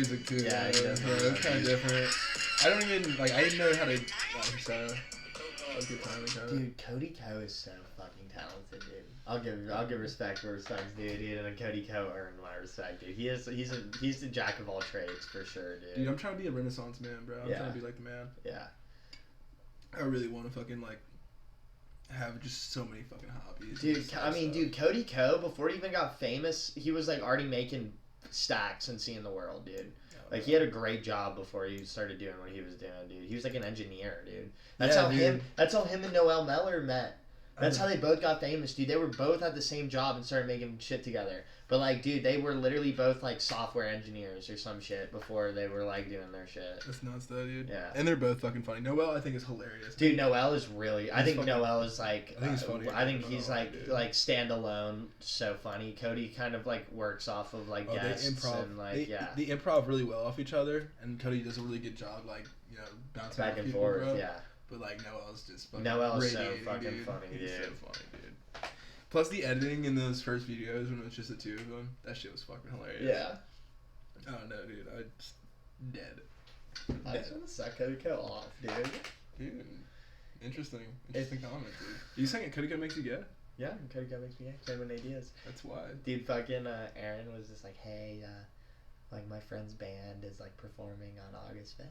music too. Yeah, he does. So it's kind of different. I don't even like. I didn't know how to. So a good time. Dude, Cody Ko is so fucking talented, dude. I'll give respect where respect's due, dude. And Cody Ko earned my respect, dude. He's the jack of all trades for sure, dude. Dude, I'm trying to be a Renaissance man, bro. I'm trying to be like the man. Yeah. I really want to fucking like have just so many fucking hobbies. Dude, I mean, dude, Cody Ko, before he even got famous, he was like already making stacks and seeing the world, dude. Like, he had a great job before he started doing what he was doing, dude. He was like an engineer, dude. That's how him and Noel Meller met. That's how they both got famous, dude. They were both at the same job and started making shit together. But, like, dude, they were literally both, like, software engineers or some shit before they were, like, doing their shit. That's nuts, though, dude. Yeah. And they're both fucking funny. Noel, I think, is hilarious. Dude, Noel is really... I think Noel is, like... I think he's funny. I think he's, like standalone, so funny. Cody kind of, like, works off of, like, guests. They improv, and, like, they improv really well off each other, and Cody does a really good job, like, you know, bouncing back and people, forth, bro. yeah. But, like, Noel's just fucking Noel's so radiating, fucking dude. funny, dude. He's so funny, dude. Plus, the editing in those first videos when it was just the two of them, that shit was fucking hilarious. Yeah. I don't know, dude. I just dead. I just want to suck Cody Ko off, dude. Dude, interesting comment, dude. You saying it Cody Ko makes you gay? Yeah, Cody Ko makes me gay. Same with ideas. That's why. Dude, fucking Aaron was just like, hey, like my friend's band is like performing on August 5th.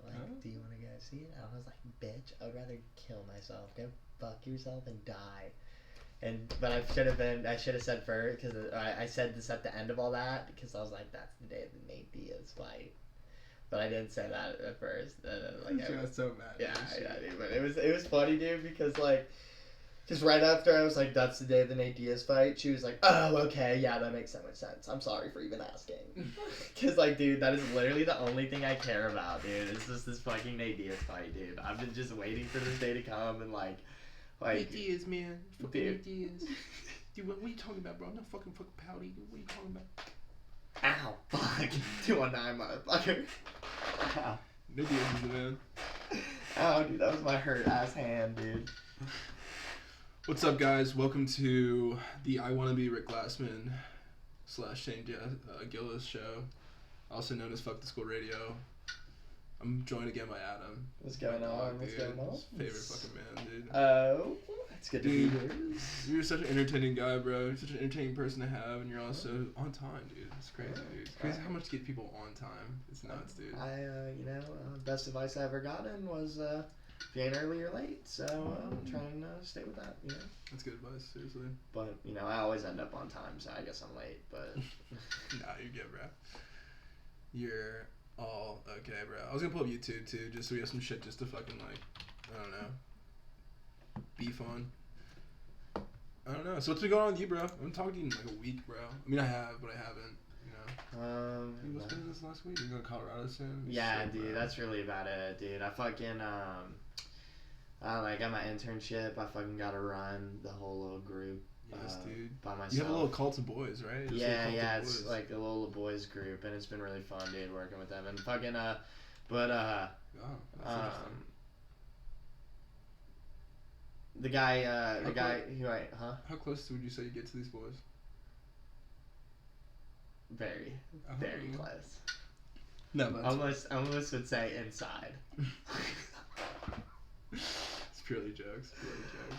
Like, do you want to go see it? And I was like, bitch, I'd rather kill myself. Go fuck yourself and die. But I should have said first, because I said this at the end of all that, because I was like, that's the day that Nate Diaz fight. But I didn't say that at first. Like, I was so mad. Yeah, dude. But it was funny, dude, because like, just right after I was like, that's the day of the Nate Diaz fight, she was like, oh, okay, yeah, that makes so much sense. I'm sorry for even asking. Because, like, dude, that is literally the only thing I care about, dude. It's just this fucking Nate Diaz fight, dude. I've been just waiting for this day to come and, like... Nate Diaz, man. Fucking Dude. Nate Diaz. Dude, what are you talking about, bro? I'm not fucking pouty. What are you talking about? Ow, fuck. 219, motherfucker. Ow. Nate Diaz is the man. Ow, dude, that was my hurt-ass hand, dude. What's up, guys? Welcome to the I Wanna Be Rick Glassman / Shane Gillis show, also known as Fuck the School Radio. I'm joined again by Adam. What's going on? His favorite fucking man, dude. Oh, it's good to be here. You're such an entertaining guy, bro. You're such an entertaining person to have, and you're also on time, dude. It's crazy, dude. It's crazy how much to get people on time. It's nuts, dude. Best advice I ever gotten was, if you ain't early, you're late. So I'm trying to stay with that, you know. That's good advice, seriously. But, you know, I always end up on time, so I guess I'm late, but... Nah, you're good, bro. You're all okay, bro. I was gonna pull up YouTube, too, just so we have some shit just to fucking, like, I don't know, beef on. I don't know. So what's been going on with you, bro? I haven't talked to you in, like, a week, bro. I mean, I have, but I haven't, you know. What's been this last week? You going to Colorado soon? Yeah, dude, that's really about it, dude. I fucking, I got my internship. I fucking got to run the whole little group. Yes, dude. By myself. You have a little cult of boys, right? Yeah, it's like a little boys group, and it's been really fun, dude, working with them. And fucking, the guy who How close would you say you get to these boys? Very close. No, but almost would say inside. It's purely jokes.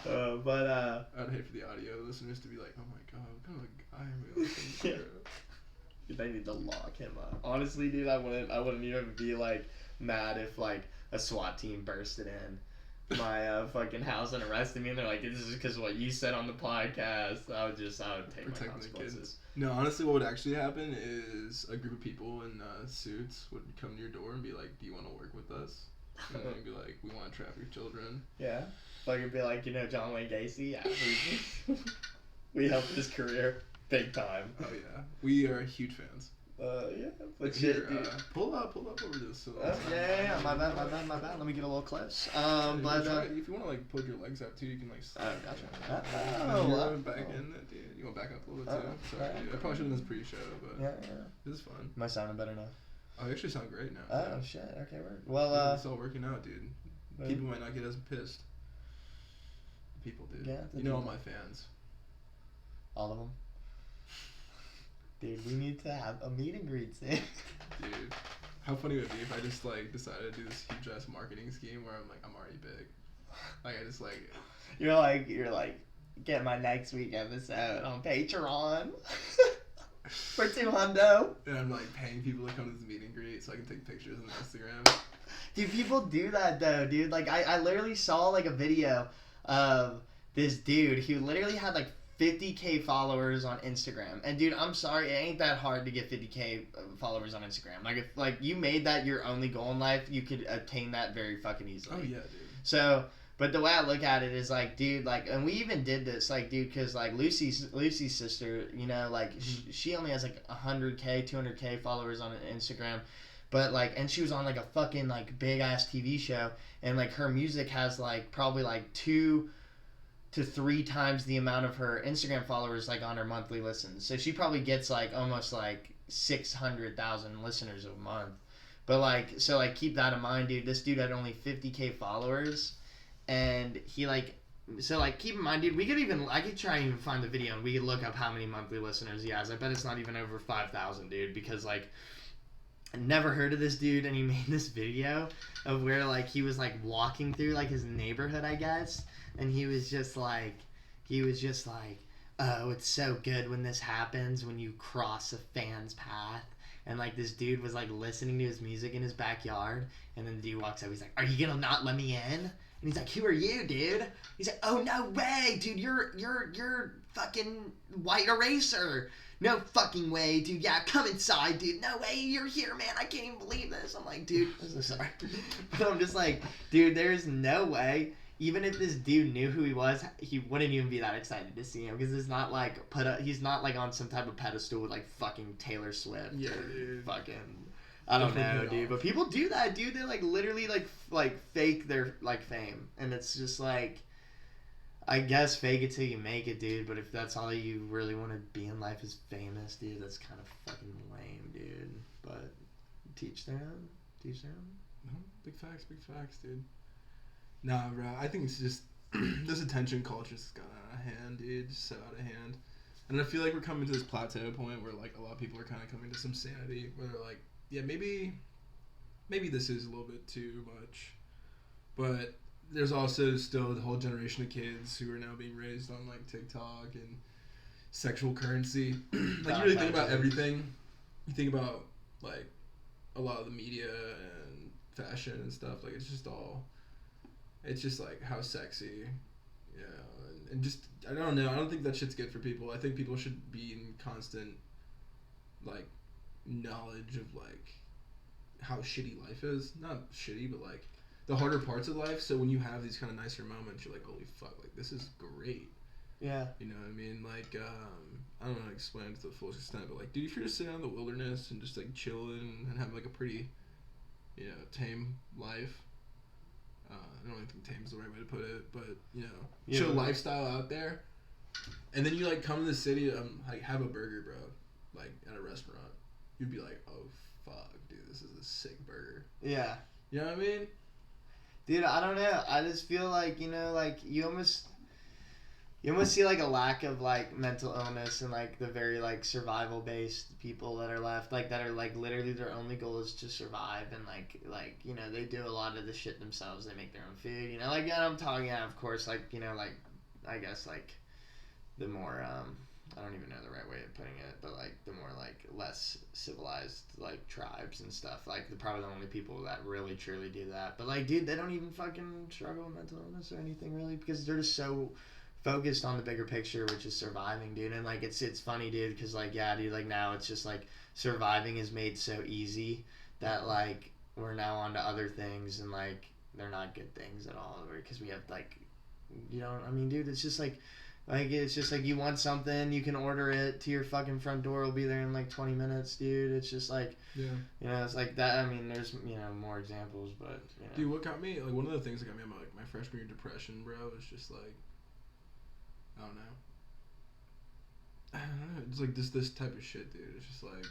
I'd hate for the audio listeners to be like, oh my god, what kind of a guy am we listening to? Dude, they need to lock him up. Honestly, dude, I wouldn't even be like mad if like a SWAT team bursted in my fucking house and arrested me, and they're like, this is because of what you said on the podcast. I would take my consequences. No, honestly, what would actually happen is a group of people in suits would come to your door and be like, do you want to work with us? And then be like, we want to traffic children. Yeah. Fucking be like, you know, John Wayne Gacy? Yeah. We helped his career big time. Oh, yeah. We are huge fans. Yeah. But here, dude. Pull up over this. So yeah. My bad. Let me get a little close. If you want to, like, put your legs up, too, you can, like... Oh, gotcha. Back in it, dude. You want to back up a little bit, too? Sorry, dude. I probably should have done this pre-show, but... Yeah. This is fun. Am I sounding better now? Oh, you actually sound great now. Oh, shit. Okay, well, it's all working out, dude. People might not get as pissed. People, dude. Yeah, you know all my fans. All of them? Dude, we need to have a meet and greet soon. Dude, how funny would it be if I just like decided to do this huge ass marketing scheme where I'm already big. Like I just like. You're like, get my next week episode on Patreon. For $200. And I'm like paying people to come to this meet and greet so I can take pictures on Instagram. Dude, people do that though, dude. Like I literally saw like a video of this dude who literally had like 50K followers on Instagram. And dude, I'm sorry, it ain't that hard to get 50K followers on Instagram. Like if like you made that your only goal in life, you could attain that very fucking easily. Oh yeah, dude. So, but the way I look at it is like, dude, like, and we even did this, like, dude, because like Lucy's sister, you know, like she only has like 100K, 200K followers on Instagram, but like, and she was on like a fucking like big ass TV show, and like her music has like probably like 2 to 3 times the amount of her Instagram followers like on her monthly listens. So she probably gets like almost like 600,000 listeners a month. But like, so like keep that in mind, dude. This dude had only 50K followers. And he like, so like keep in mind, dude, I could try and even find the video and we could look up how many monthly listeners he has. I bet it's not even over 5,000, dude, because like I never heard of this dude, and he made this video of where like he was like walking through like his neighborhood, I guess, and he was just like, oh, it's so good when this happens, when you cross a fan's path. And like this dude was like listening to his music in his backyard, and then the dude walks up, he's like, are you gonna not let me in? And he's like, who are you, dude? He's like, oh, no way, dude. You're fucking White Eraser. No fucking way, dude. Yeah, come inside, dude. No way, you're here, man. I can't even believe this. I'm like, dude, I'm so sorry. But I'm just like, dude, there's no way. Even if this dude knew who he was, he wouldn't even be that excited to see him, because it's not like he's not like on some type of pedestal with like fucking Taylor Swift. Yeah, dude. Fucking, I don't know, dude. But people do that, dude. They like literally like fake their like fame, and it's just like, I guess fake it till you make it, dude. But if that's all you really want to be in life is famous, dude, that's kind of fucking lame, dude. But teach their own. Teach their own. No, big facts, dude. Nah, bro. I think it's just this attention culture just got out of hand, dude. Just so out of hand. And I feel like we're coming to this plateau point where like a lot of people are kind of coming to some sanity, where they're like, yeah, maybe this is a little bit too much, but there's also still the whole generation of kids who are now being raised on like TikTok and sexual currency. Like you really think about everything. You think about like a lot of the media and fashion and stuff. Like it's just like how sexy, you know, and just I don't know. I don't think that shit's good for people. I think people should be in constant like knowledge of like how shitty life is. Not shitty, but like the harder parts of life. So when you have these kind of nicer moments, you're like, holy fuck, like this is great. Yeah. You know what I mean? Like I don't know how to explain it to the fullest extent, but like, dude, if you're just sitting out in the wilderness and just like chilling and having like a pretty, you know, tame life. I don't really think tame is the right way to put it, but you know, chill lifestyle out there, and then you like come to the city, like have a burger, bro, like at a restaurant. You'd be like, oh fuck, dude, this is a sick burger. Yeah. You know what I mean? Dude, I don't know. I just feel like, you know, like you almost see like a lack of like mental illness and like the very like survival based people that are left, like that are like literally their only goal is to survive, and like you know, they do a lot of the shit themselves. They make their own food, you know, like, and I'm talking, of course, like, you know, like I guess like the more I don't even know the right way of putting it, but like the more like less civilized like tribes and stuff, like they're probably the only people that really truly do that. But like, dude, they don't even fucking struggle with mental illness or anything really, because they're just so focused on the bigger picture, which is surviving, dude. And like it's funny, dude, because like, yeah, dude, like now it's just like surviving is made so easy that like we're now on to other things, and like they're not good things at all, because we have like, you know, I mean, dude, it's just like it's just like you want something, you can order it to your fucking front door, it'll be there in like 20 minutes, dude. It's just like, yeah, you know, it's like that. I mean, there's, you know, more examples, but you know. Dude, what got me, like one of the things that got me on my freshman year depression, bro, was just like, I don't know. It's like this type of shit, dude. It's just like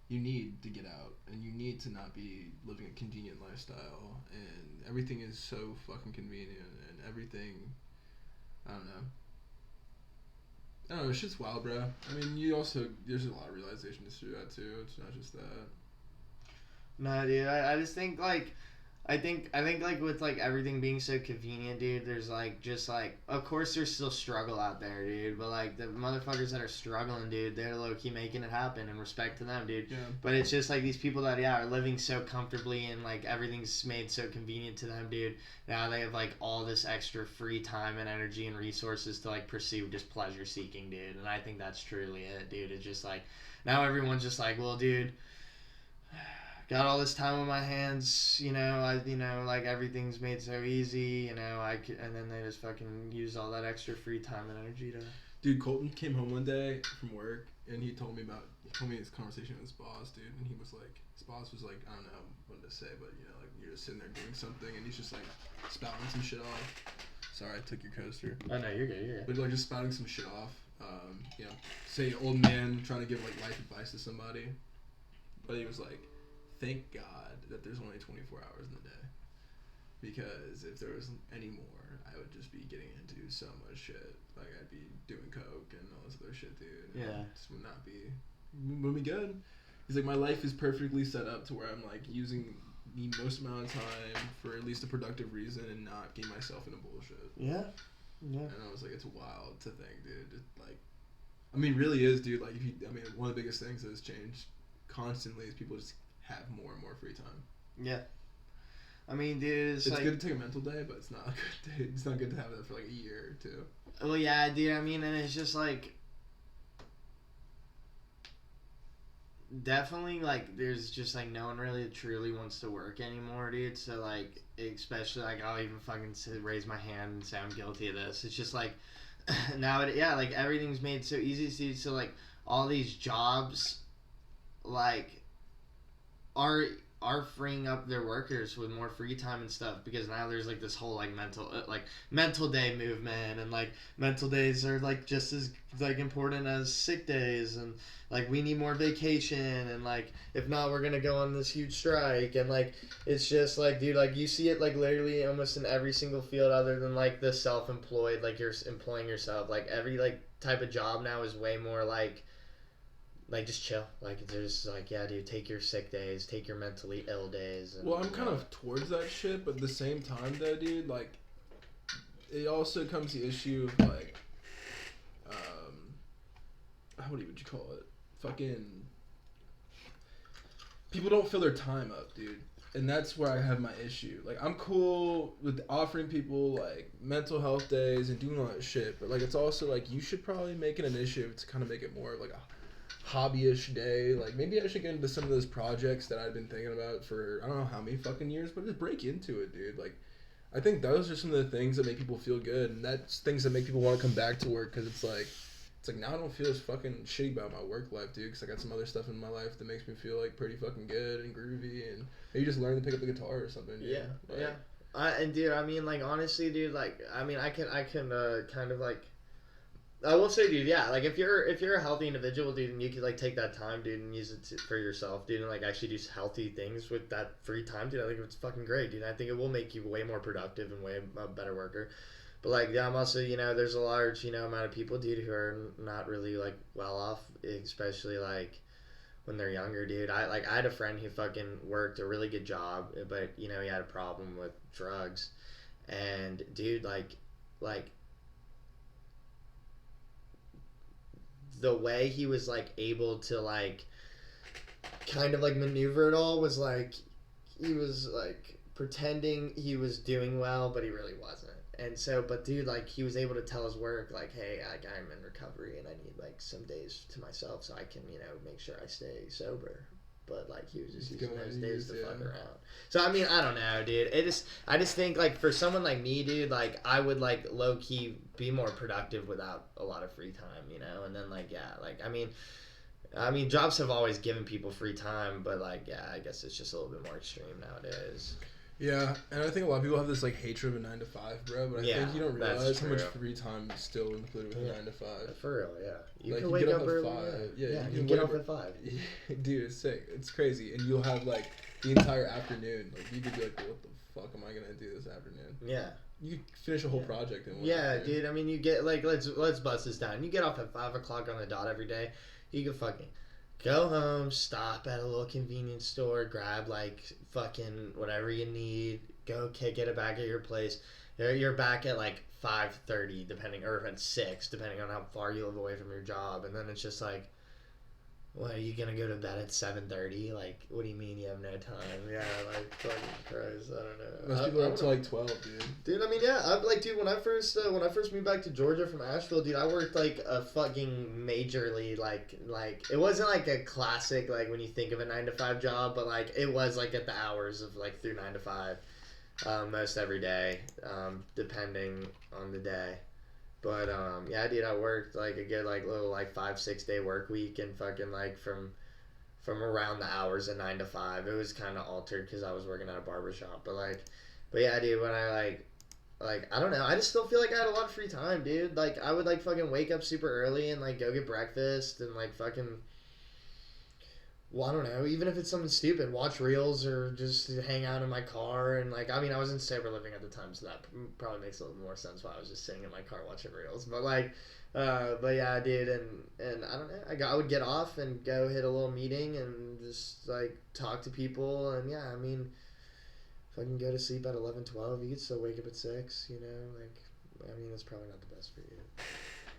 you need to get out, and you need to not be living a convenient lifestyle, and everything is so fucking convenient, and everything. I don't know. It's just wild, bro. I mean, there's a lot of realizations through that too. It's not just that. No, dude. I just think like, I think like with like everything being so convenient, dude. There's like just like, of course there's still struggle out there, dude. But like the motherfuckers that are struggling, dude, they're low key making it happen, and respect to them, dude. Yeah. But it's just like these people that are living so comfortably and like everything's made so convenient to them, dude. Now they have like all this extra free time and energy and resources to like pursue just pleasure seeking, dude. And I think that's truly it, dude. It's just like now everyone's just like, well, dude, got all this time on my hands, like everything's made so easy, and then they just fucking use all that extra free time and energy to. Dude, Colton came home one day from work, and he told me his conversation with his boss, dude, and he was like, his boss was like, I don't know what to say, but like you're just sitting there doing something, and he's just like spouting some shit off. Sorry, I took your coaster. Oh no, you're good. But like just spouting some shit off. Say old man trying to give like life advice to somebody, but he was like, thank God that there's only 24 hours in the day, because if there was any more, I would just be getting into so much shit. Like I'd be doing coke and all this other shit, dude. Yeah. It just wouldn't be good. He's like, my life is perfectly set up to where I'm like using the most amount of time for at least a productive reason and not getting myself into bullshit. Yeah. And I was like, it's wild to think, dude. Really is, dude. Like, one of the biggest things that has changed constantly is people just have more and more free time. Yeah. I mean, dude, it's like, good to take a mental day, but it's not good. It's not good to have that for like a year or two. Well, yeah, dude. I mean, and it's just like, definitely like, there's just like no one really truly wants to work anymore, dude. So like, especially like, I'll even fucking raise my hand and say I'm guilty of this. It's just like, like everything's made so easy, dude. So like, all these jobs, like, are freeing up their workers with more free time and stuff, because now there's like this whole like mental day movement, and like mental days are like just as like important as sick days, and like we need more vacation, and like if not we're gonna go on this huge strike, and like it's just like, dude, like you see it like literally almost in every single field other than like the self-employed, like you're employing yourself. Like every like type of job now is way more like just chill. Like there's like, yeah, dude, take your sick days, take your mentally ill days. And, well, I'm kind of towards that shit, but at the same time though, dude, like it also comes the issue of like, what would you call it? Fucking people don't fill their time up, dude. And that's where I have my issue. Like, I'm cool with offering people like mental health days and doing all that shit, but like it's also like you should probably make an initiative to kind of make it more of like a hobbyish day. Like maybe I should get into some of those projects that I've been thinking about for I don't know how many fucking years, but just break into it, dude. Like I think those are some of the things that make people feel good, and that's things that make people want to come back to work, because it's like now I don't feel as fucking shitty about my work life, dude, because I got some other stuff in my life that makes me feel like pretty fucking good and groovy, and maybe just learn to pick up the guitar or something. Yeah, and dude, I mean, like honestly, dude, like I mean, I can kind of like, I will say, dude, yeah, like if you're a healthy individual, dude, and you could like take that time, dude, and use it for yourself, dude, and like actually do healthy things with that free time, dude, I think it's fucking great, dude. I think it will make you way more productive and way a better worker. But like, yeah, I'm also, there's a large, amount of people, dude, who are not really like well off, especially like when they're younger, dude. I had a friend who fucking worked a really good job, but he had a problem with drugs, and dude, like the way he was like able to like kind of like maneuver it all was like he was like pretending he was doing well, but he really wasn't. And so, but dude, like he was able to tell his work like, hey, I'm in recovery and I need like some days to myself so I can make sure I stay sober. But like he was just using those days to fuck around. So I mean, I don't know, dude. I just think like for someone like me, dude, like I would like low key be more productive without a lot of free time, and then like, yeah, like I mean jobs have always given people free time, but like, yeah, I guess it's just a little bit more extreme nowadays. Yeah, and I think a lot of people have this like hatred of a 9 to 5, bro. But I think you don't realize how much free time is still included with a 9 to 5. For real, yeah. You like, can wake up at early. 5. Yeah, you can get up at 5. Dude, it's sick. It's crazy, and you'll have like the entire afternoon. Like you could be like, what the fuck am I gonna do this afternoon? Yeah. You could finish a whole project in one. Yeah, dude. I mean, you get like let's bust this down. You get off at 5 o'clock on the dot every day. You can fucking Go home, stop at a little convenience store, grab like fucking whatever you need, go get it back at your place. You're back at like 5:30 or at 6 depending on how far you live away from your job, and then it's just like, what, are you gonna go to bed at 7:30? Like, what do you mean you have no time? Yeah, like, fucking Christ, I don't know. Most people are up to like 12, dude. Dude, I mean, yeah, I'm like, dude, when I first moved back to Georgia from Asheville, dude, I worked like a fucking majorly like it wasn't like a classic like when you think of a 9 to 5 job, but like it was like at the hours of like through 9 to 5, most every day, depending on the day. But yeah, dude, I worked like a good like little like 5-6 day work week, and fucking like from around the hours of 9 to 5. It was kind of altered because I was working at a barbershop. But yeah, dude, when I like I don't know, I just still feel like I had a lot of free time, dude. Like I would like fucking wake up super early and like go get breakfast and like fucking, well, I don't know, even if it's something stupid, watch reels or just hang out in my car. And like, I mean, I was in sober living at the time, so that probably makes a little more sense why I was just sitting in my car watching reels. But like, but yeah, dude, and I don't know, I would get off and go hit a little meeting and just like talk to people. And yeah, I mean, if I can go to sleep at 11-12, you could still wake up at 6, you know, like, I mean, that's probably not the best for you.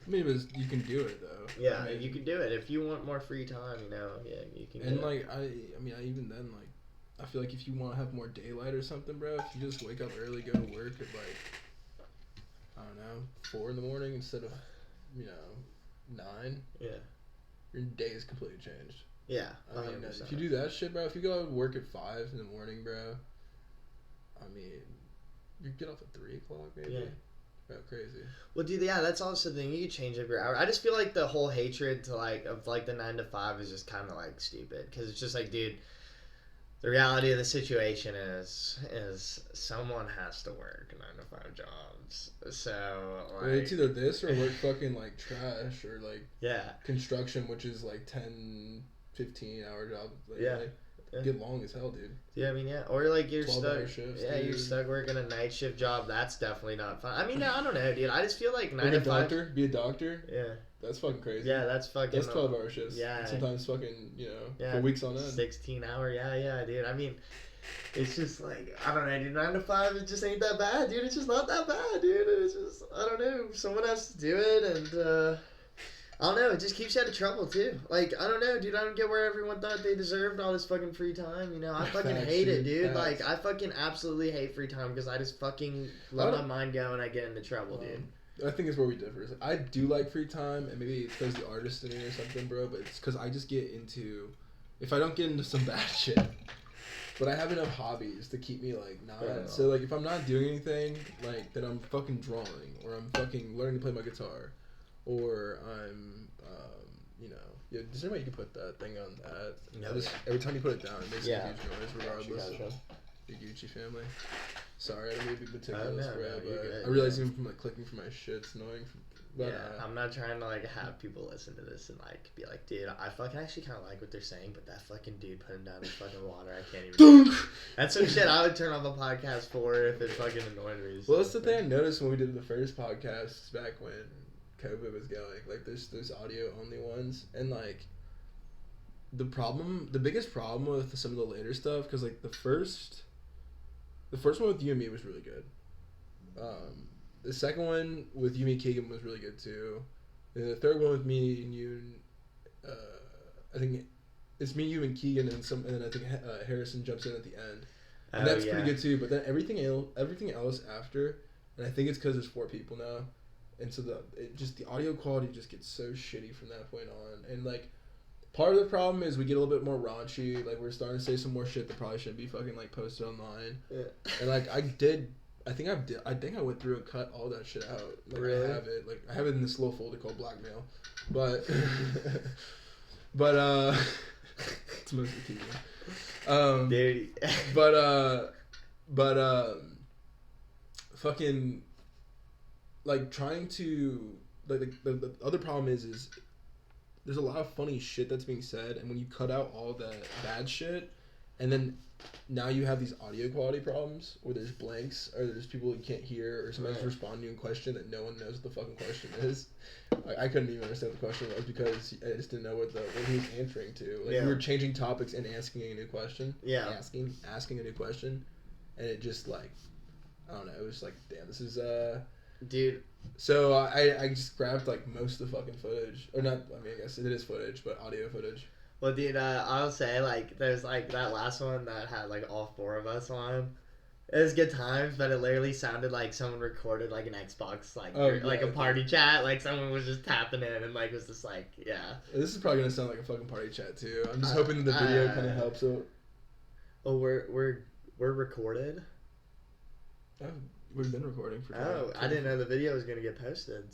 I mean, you can do it though. Yeah, I mean, you can do it if you want more free time. You know, yeah, you can. And like I mean, even then, like, I feel like if you want to have more daylight or something, bro, if you just wake up early, go to work at like, I don't know, 4 in the morning instead of, 9. Yeah. Your day is completely changed. Yeah. I mean, if you do that shit, bro, if you go to work at 5 in the morning, bro, I mean, you get off at 3 o'clock maybe. Yeah. Bro, crazy. Well, dude, yeah, that's also the thing. You could change up your hour. I just feel like the whole hatred to of the 9 to 5 is just kind of like stupid, because it's just like, dude, the reality of the situation is someone has to work 9 to 5 jobs. So like, well, it's either this or work fucking like trash or like construction, which is like 10-15 hour job. Like, yeah. Get long as hell, dude. Yeah, I mean, yeah. Or like you're stuck. Shifts, yeah, dude. You're stuck working a night shift job. That's definitely not fun. I mean, I don't know, dude. I just feel like 9 to 5. Be a doctor. Yeah. That's fucking crazy. Yeah, that's fucking. That's 12-hour shifts. Yeah. And sometimes fucking, for weeks on end. 16-hour. Yeah, dude. I mean, it's just like, I don't know, dude. 9 to 5, it just ain't that bad, dude. It's just not that bad, dude. It's just, I don't know. Someone has to do it, and I don't know, it just keeps you out of trouble, too. Like, I don't know, dude, I don't get where everyone thought they deserved all this fucking free time, you know? I fucking hate it, dude. Facts. Like, I fucking absolutely hate free time, because I just fucking let my mind go and I get into trouble, dude. I think it's where we differ. I do like free time, and maybe it's because the artist in me or something, bro, but it's because I just get into, if I don't get into some bad shit, but I have enough hobbies to keep me, like, not. Yeah. So, like, if I'm not doing anything, like, then I'm fucking drawing, or I'm fucking learning to play my guitar, or I'm, is there a way you can put that thing on that? No. Every time you put it down, it makes a huge noise, regardless. Your Gucci family. Sorry, I don't mean to be meticulous, bro, but I realize even from, like, clicking for my shit, it's annoying. But, I'm not trying to, like, have people listen to this and, like, be like, dude, I fucking actually kind of like what they're saying, but that fucking dude putting down his fucking water, I can't even. That's some shit I would turn off a podcast for if it fucking annoyed me. Well, that's the thing I noticed when we did the first podcast back when COVID was going. Like, there's audio only ones, and like the biggest problem with some of the later stuff, because like the first one with you and me was really good. The second one with you, me, Keegan was really good too. And the third one with me and you, I think it's me, you, and Keegan, and then I think Harrison jumps in at the end, and that's pretty good too. But then everything else after, and I think it's because there's 4 people now. And so the audio quality just gets so shitty from that point on. And like, part of the problem is we get a little bit more raunchy. Like, we're starting to say some more shit that probably shouldn't be fucking like posted online. Yeah. And like I think I went through and cut all that shit out. Like, really? I have it in this little folder called blackmail. But it's mostly TV. Dude. but fucking, like, trying to, like, the other problem is there's a lot of funny shit that's being said, and when you cut out all that bad shit, and then now you have these audio quality problems where there's blanks or there's people you can't hear or somebody's responding to a question that no one knows what the fucking question is. Like, I couldn't even understand what the question was because I just didn't know what he was answering to. Like we were changing topics and asking a new question. Yeah. Asking a new question, and it just like I don't know. It was like, damn, this is dude. So I just grabbed like most of the fucking footage, or not. I mean, I guess it is footage, but audio footage. Well, dude, I'll say, like, there's, like, that last one that had, like, all 4 of us on. It was good times, but it literally sounded like someone recorded, like, an Xbox, like, a party chat. Like, someone was just tapping in and, like, was just like, yeah. This is probably going to sound like a fucking party chat, too. I'm just hoping that the video kind of helps out. Oh, we're recorded? Oh, we've been recording for I didn't know the video was going to get posted.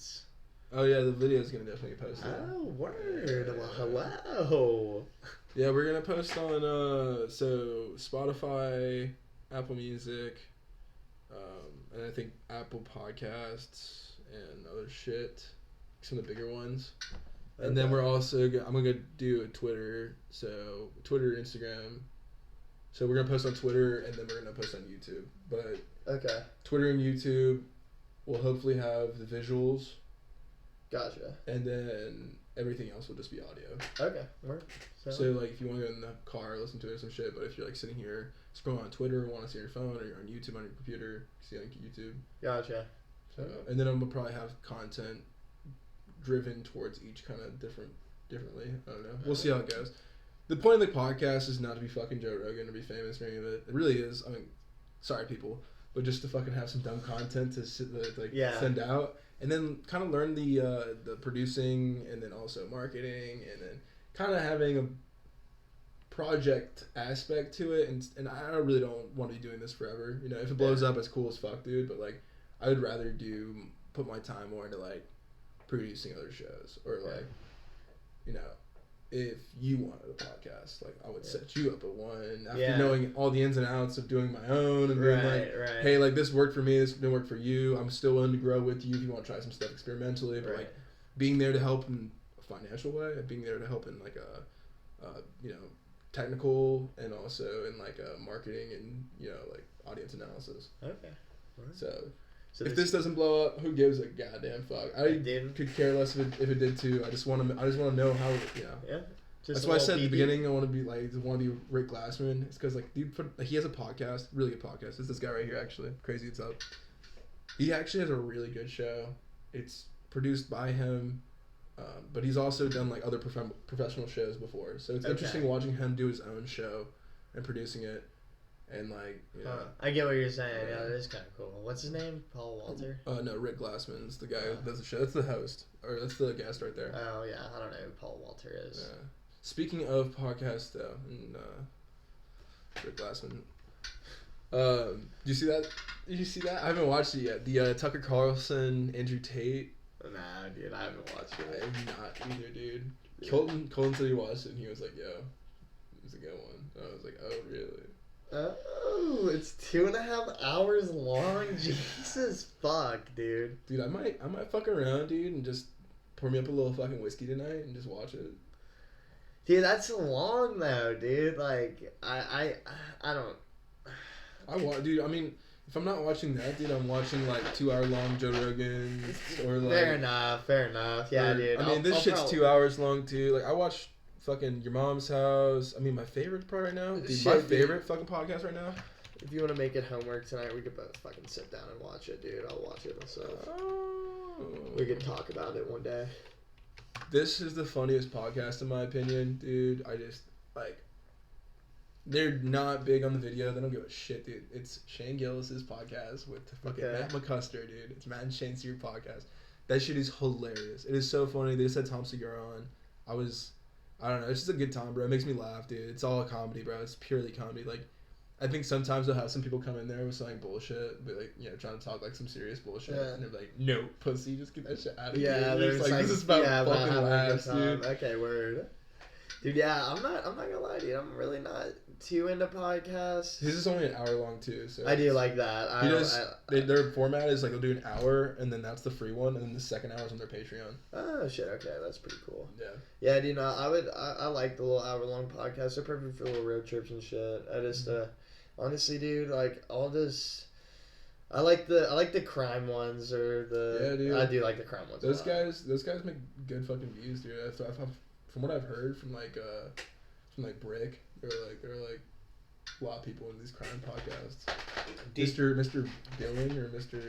Oh, yeah, the video is going to definitely get posted. Oh, word. Yeah. Well, hello. Yeah, we're going to post on, so Spotify, Apple Music, and I think Apple Podcasts and other shit. Some of the bigger ones. Okay. And then we're also, I'm going to do a Twitter, so Twitter, Instagram. So we're going to post on Twitter, and then we're going to post on YouTube. But okay. Twitter and YouTube will hopefully have the visuals. Gotcha. And then everything else will just be audio. Okay. So like, if you want to go in the car, listen to it or some shit. But if you're like sitting here scrolling on Twitter, want to see your phone, or you're on YouTube on your computer, see on YouTube. Gotcha. So, and then I'm gonna probably have content driven towards each kind of differently. I don't know. We'll see how it goes. The point of the podcast is not to be fucking Joe Rogan or be famous or any of it. It really is. I mean, sorry people, but just to fucking have some dumb content to send out. And then kind of learn the producing and then also marketing and then kind of having a project aspect to it. And I really don't want to be doing this forever. You know, if it blows up, it's cool as fuck, dude. But like, I would rather put my time more into like producing other shows or like, you know, if you wanted a podcast, like I would set you up at one after knowing all the ins and outs of doing my own and being hey, like this worked for me, this didn't work for you. I'm still willing to grow with you if you want to try some stuff experimentally, but like being there to help in a financial way, being there to help in like a you know, technical and also in like a marketing and, you know, like audience analysis. Okay. Right. So if this doesn't blow up, who gives a goddamn fuck? I could care less if it did too. I just want to know how, you know. Yeah. That's why I said at the beginning I want to be Rick Glassman. It's because like dude, he has a podcast, really good podcast. It's this guy right here actually. Crazy It's Up. He actually has a really good show. It's produced by him, but he's also done like other professional shows before. So it's interesting watching him do his own show and producing it. And like, you know, I get what you're saying. Yeah, that is kind of cool. What's his name? Paul Walter? No, Rick Glassman's the guy who does the show. That's the host, or that's the guest right there. Oh yeah, I don't know who Paul Walter is. Yeah. Speaking of podcasts, though, and Rick Glassman. Did you see that? I haven't watched it yet. The Tucker Carlson, Andrew Tate. Nah, dude, I haven't watched it. I have not either, dude. Colton said he watched it, and he was like, "Yo, it was a good one." And I was like, "Oh, really?" Oh, it's 2.5 hours long. Jesus fuck, dude. Dude, I might fuck around, dude, and just pour me up a little fucking whiskey tonight and just watch it. Dude, that's long though, dude. Like, I don't. Dude. I mean, if I'm not watching that, dude, I'm watching like 2-hour long Joe Rogan or like. Fair enough. Yeah, dude. I mean, this shit's 2 hours long too. Like, I watched fucking Your Mom's House. I mean, my favorite part right now, dude, my favorite fucking podcast right now. If you want to make it homework tonight, we could both fucking sit down and watch it, dude. I'll watch it myself. Oh. We could talk about it one day. This is the funniest podcast in my opinion, dude. I just, like, they're not big on the video. They don't give a shit, dude. It's Shane Gillis's podcast with fucking Matt McCusker, dude. It's Matt and Shane's your podcast. That shit is hilarious. It is so funny. They just had Tom Segura on. I don't know. It's just a good time, bro. It makes me laugh, dude. It's all a comedy, bro. It's purely comedy. Like, I think sometimes they'll have some people come in there with some like bullshit, but like, you know, trying to talk like some serious bullshit, and they're like, "No, pussy, just get that shit out of here." Yeah, there's like, this is about fucking laughs, dude. Okay, word. Dude, yeah, I'm not gonna lie, dude. I'm really not too into podcasts. His is only an hour long too, so I do like that. he does. Their format is like they'll do an hour, and then that's the free one, and then the second hour is on their Patreon. Oh shit! Okay, that's pretty cool. Yeah. Yeah, dude. No, I like the little hour long podcasts. They're perfect for little road trips and shit. I just honestly, dude, like all this. I like the crime ones or the. Yeah, dude. I do like the crime ones. Those guys make good fucking views, dude. From what I've heard from Brick, there are like a lot of people in these crime podcasts. Mr. Billing or Mr.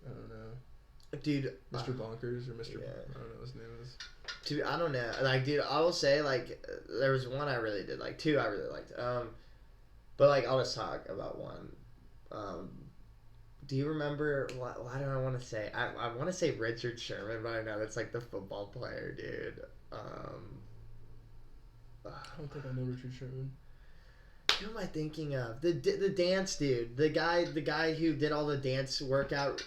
I don't know. Dude. Mr. Bonkers or Mr. Yeah. I don't know what his name is. Dude, I don't know. Like, dude, I will say like there was one I really did like, two I really liked. But like I'll just talk about one. Do you remember? Why do I want to say? I want to say Richard Sherman, but I know that's like the football player, dude. I don't think I know Richard Sherman. Who am I thinking of? The dance dude, the guy who did all the dance workout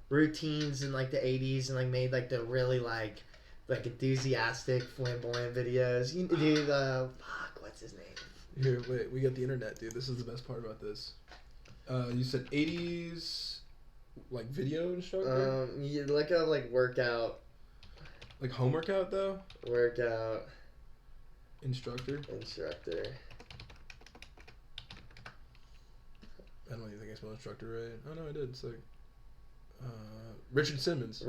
routines in like the 80s and like made like the really like enthusiastic flamboyant videos. Dude, fuck, what's his name? Here, wait, we got the internet, dude. This is the best part about this. You said 80s, like video instructor? You look up like workout. Like home workout though? Workout. Instructor. I don't even think I spelled instructor right. Oh no, I did. It's like Richard Simmons.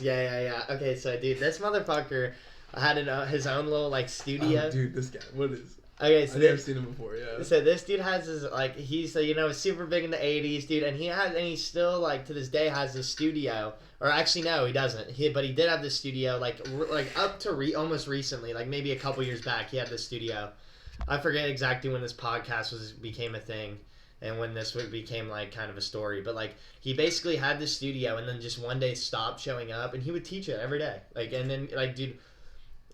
Yeah. Okay, so dude, this motherfucker had his own little like studio. Oh, dude, this guy. What is? Okay, so I've never seen him before. Yeah. So this dude has his like he's super big in the 80s, dude, and he still like to this day has this studio. Or actually no, he doesn't. But he did have this studio like up to almost recently, like maybe a couple years back. He had this studio. I forget exactly when this podcast became a thing. And when this became like kind of a story, but like he basically had this studio and then just one day stopped showing up and he would teach it every day. Like, and then like, dude,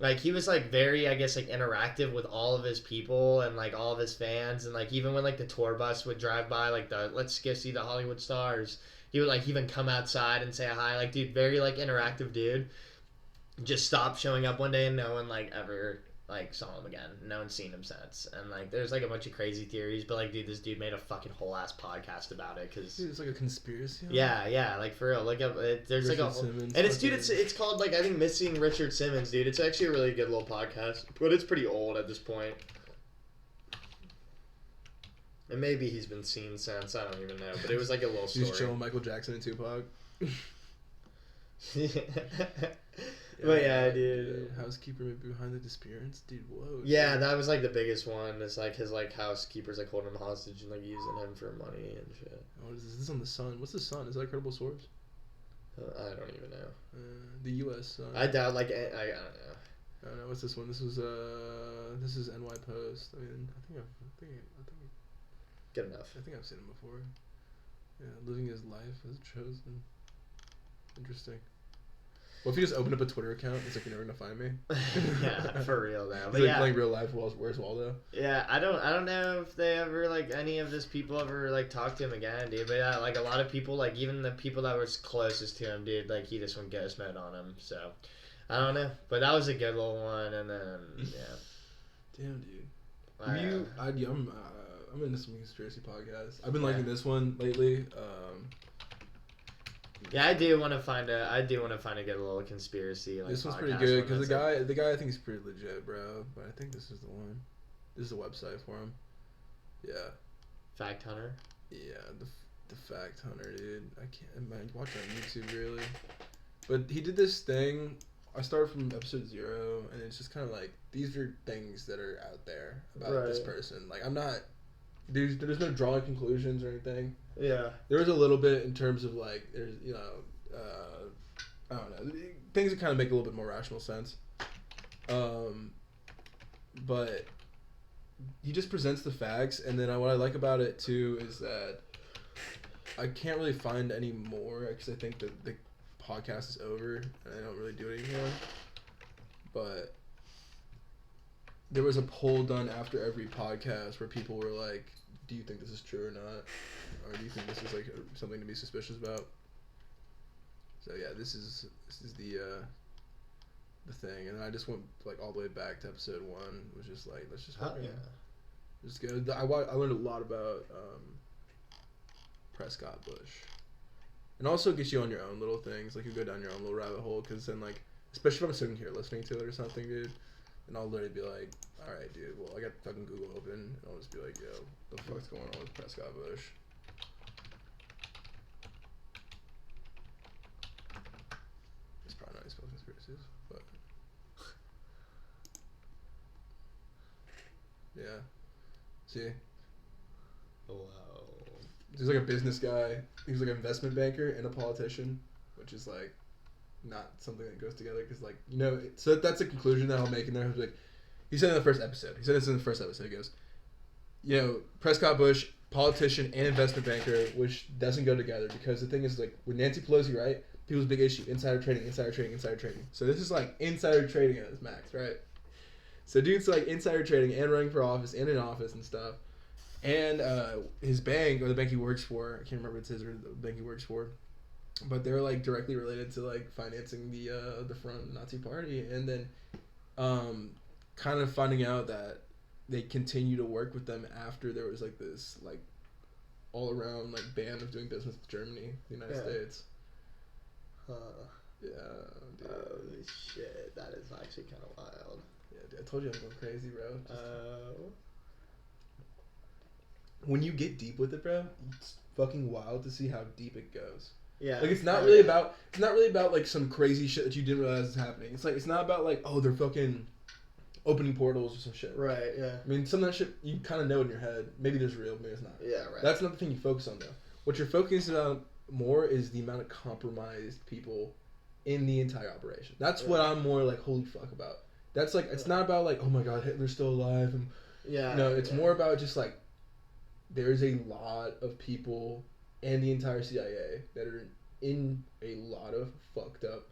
like he was like very, I guess, like interactive with all of his people and like all of his fans. And like, even when like the tour bus would drive by, like let's go see the Hollywood stars, he would like even come outside and say hi. Like, dude, very like interactive dude. Just stopped showing up one day and no one like ever like saw him again. No one's seen him since. And like there's like a bunch of crazy theories, but like dude, this dude made a fucking whole ass podcast about it because it's like a conspiracy. Yeah, like for real. Look up there's Richard like a Simmons, and it's dude, it's called like I think Missing Richard Simmons, dude. It's actually a really good little podcast, but it's pretty old at this point. And maybe he's been seen since, I don't even know, but it was like a little story. He's chilling Michael Jackson and Tupac. But yeah, dude. Housekeeper maybe behind the disappearance, dude. Whoa. Yeah, that was like the biggest one. It's like his like housekeepers like holding him hostage and like using him for money and shit. What is this? This is on the Sun. What's the Sun? Is that a credible source? I don't even know. The U.S. Sun. I doubt. Like I don't know. I don't know. What's this one? This is NY Post. I mean, I think good enough. I think I've seen him before. Yeah, living his life as chosen. Interesting. Well, if you just open up a Twitter account, it's like you're never gonna find me. Yeah, for real though. But like playing real life. Where's Waldo? Yeah, I don't know if they ever like any of this people ever like talked to him again, dude. But yeah, like a lot of people, like even the people that was closest to him, dude, like he just went ghost mode on him. So I don't know, but that was a good little one. And then yeah. Damn, dude. I'm into some conspiracy podcasts. I've been liking this one lately. Yeah, I do want to find a good little conspiracy. Like, this one's pretty good because the guy I think is pretty legit, bro. But I think this is the one. This is the website for him. Yeah. Fact Hunter. Yeah, the Fact Hunter, dude. I can't watch it on YouTube really. But he did this thing. I started from episode 0, and it's just kind of like these are things that are out there about this person. Like I'm not. There's no drawing conclusions or anything. Yeah. There was a little bit in terms of like there's I don't know, things that kind of make a little bit more rational sense. But he just presents the facts, and then what I like about it too is that I can't really find any more because I think that the podcast is over and I don't really do it anymore. But there was a poll done after every podcast where people were like, do you think this is true or not? Or do you think this is like something to be suspicious about? So yeah, this is the the thing, and I just went like all the way back to episode 1, which is like let's just fucking just go. I learned a lot about Prescott Bush, and also gets you on your own little things. Like you go down your own little rabbit hole, because then like especially if I'm sitting here listening to it or something, dude, and I'll literally be like, all right, dude, well I got fucking Google open, and I'll just be like, yo, the fuck's going on with Prescott Bush? It's probably not exposed conspiracies, but yeah. See? Wow. He's like a business guy. He's like an investment banker and a politician, which is like not something that goes together. Because like so that's a conclusion that I'll make in there. Like he said in the first episode. He said this in the first episode. He goes, Prescott Bush, politician and investment banker, which doesn't go together because the thing is like with Nancy Pelosi, right? People's big issue: insider trading, insider trading, insider trading. So this is like insider trading at its max, right? So dude's like insider trading and running for office and in office and stuff. And his bank, or the bank he works for, I can't remember if it's his or the bank he works for, but they're like directly related to like financing the front Nazi party, and then kind of finding out that they continue to work with them after there was like this like all around like ban of doing business with Germany, the United States. Yeah. Dude. Holy shit, that is actually kind of wild. Yeah, dude, I told you I'm going crazy, bro. When you get deep with it, bro, it's fucking wild to see how deep it goes. Yeah. Like it's not really about like some crazy shit that you didn't realize is happening. It's like it's not about like, oh, they're fucking opening portals or some shit. Right, yeah. I mean, some of that shit you kind of know in your head. Maybe there's real, maybe it's not. Yeah, right. That's not the thing you focus on though. What you're focusing on more is the amount of compromised people in the entire operation. That's what I'm more like holy fuck about. That's like it's not about like, oh my god, Hitler's still alive, and no, it's more about just like there's a lot of people and the entire CIA that are in a lot of fucked up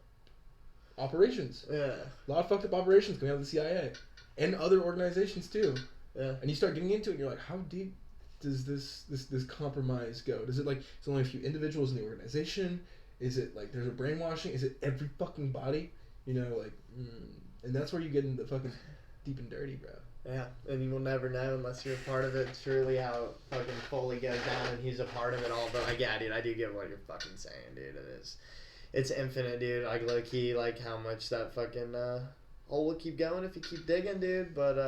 operations. Yeah. A lot of fucked up operations coming out of the CIA and other organizations too. Yeah. And you start getting into it and you're like, how deep does this compromise go? Does it like it's only a few individuals in the organization? Is it like there's a brainwashing? Is it every fucking body? And that's where you get into fucking deep and dirty, bro. Yeah, and you will never know unless you're a part of it. Truly, how fucking Foley goes down, and he's a part of it all. But like, yeah, dude, I do get what you're fucking saying, dude. It's infinite, dude. Like low key, like how much that fucking hole will keep going if you keep digging, dude. But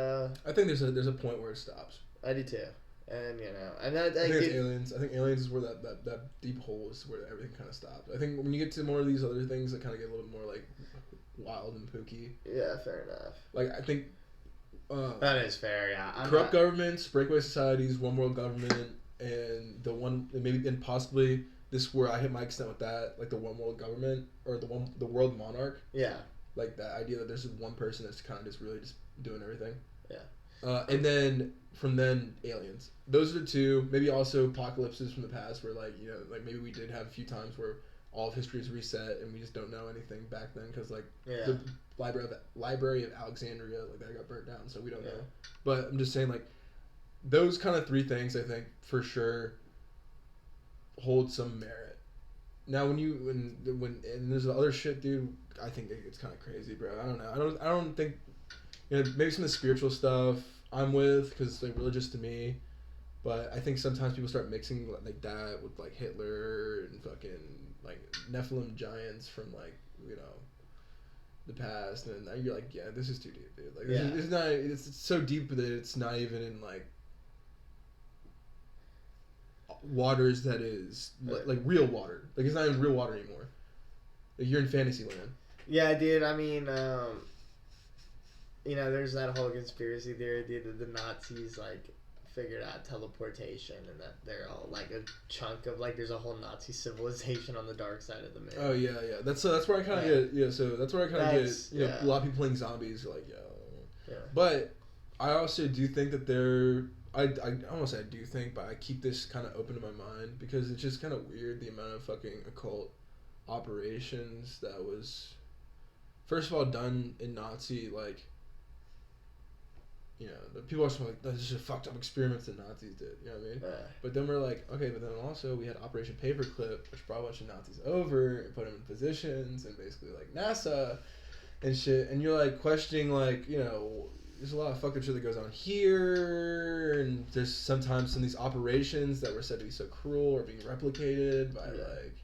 I think there's a point where it stops. I do too, and and I think it's aliens. I think aliens is where that deep hole is where everything kind of stops. I think when you get to more of these other things that kind of get a little bit more like wild and pooky. Yeah, fair enough. Like I think. That is fair, yeah. Corrupt governments, breakaway societies, one world government, and possibly this where I hit my extent with that, like the one world government or the world monarch. Yeah. Like that idea that there's one person that's kind of just really just doing everything. Yeah. And then from then aliens. Those are the two. Maybe also apocalypses from the past where like maybe we did have a few times where all of history is reset and we just don't know anything back then because like the Library of Alexandria like that got burnt down, so we don't know. But I'm just saying like those kind of three things I think for sure hold some merit. Now when and there's the other shit, dude, I think it's kind of crazy, bro. I don't know. I don't think maybe some of the spiritual stuff I'm with because it's like religious to me. But I think sometimes people start mixing like that with like Hitler and fucking like Nephilim giants from like the past, and you're like, yeah, this is too deep, dude. Like this is not. It's so deep that it's not even in like waters that is like real water. Like it's not even real water anymore. Like you're in fantasy land. Yeah, dude. I mean, there's that whole conspiracy theory, dude, that the Nazis like figured out teleportation and that they're all like a chunk of like there's a whole Nazi civilization on the dark side of the moon. Oh yeah. That's where I kind of get so that's where I kind of get a lot of people playing zombies are like but I also do think that I almost say I do think, but I keep this kind of open to my mind because it's just kind of weird the amount of fucking occult operations that was first of all done in Nazi like. The people are just like, that's just fucked up experiments that Nazis did, you know what I mean? But then we're like, okay, but then also we had Operation Paperclip, which brought a bunch of Nazis over and put them in positions, and basically like NASA and shit, and you're like questioning like, you know, there's a lot of fucked up shit that goes on here, and there's sometimes some of these operations that were said to be so cruel are being replicated by like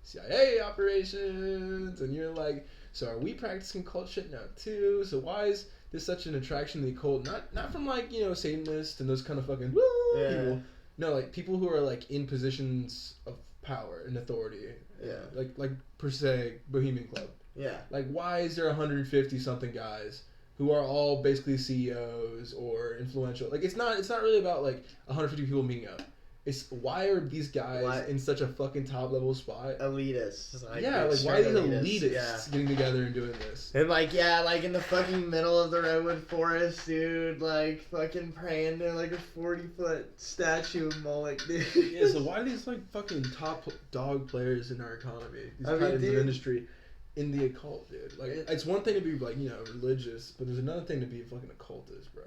CIA operations, and you're like, so are we practicing cult shit now too? So why is this such an attraction to the occult? Not from like, you know, Satanists and those kind of fucking people. No, like people who are like in positions of power and authority. Yeah. Like per se Bohemian Club. Yeah. Like why is there 150 something guys who are all basically CEOs or influential? Like it's not really about like 150 people meeting up. It's why are these guys in such a fucking top level spot? Elitists. Like why are these elitists getting together and doing this? And like in the fucking middle of the redwood forest, dude, like fucking praying to like a 40-foot statue of Moloch, dude. Yeah, so why are these like fucking top dog players in our economy? These titans of industry in the occult, dude. Like it's one thing to be like, you know, religious, but there's another thing to be fucking occultist, bro.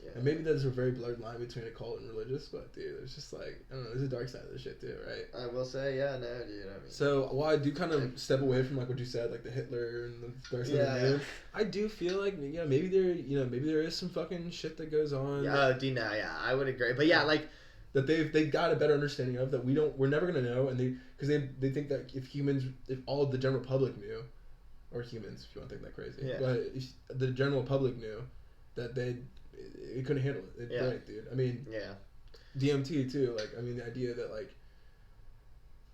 Yeah. And maybe there's a very blurred line between occult and religious, but dude, it's just like, I don't know, there's a dark side of this shit too, right? I will say, yeah, no, dude. I mean, so while I do kind of step away from like what you said, like the Hitler and the dark side of the moon, I do feel like, yeah, maybe there is some fucking shit that goes on. Yeah, I would agree, but yeah, like that they've got a better understanding of that we're never gonna know, and because they think that if all of the general public knew, or humans if you want to think that crazy, but if the general public knew that it couldn't handle it. It'd break, dude. I mean, DMT too. Like, I mean, the idea that like,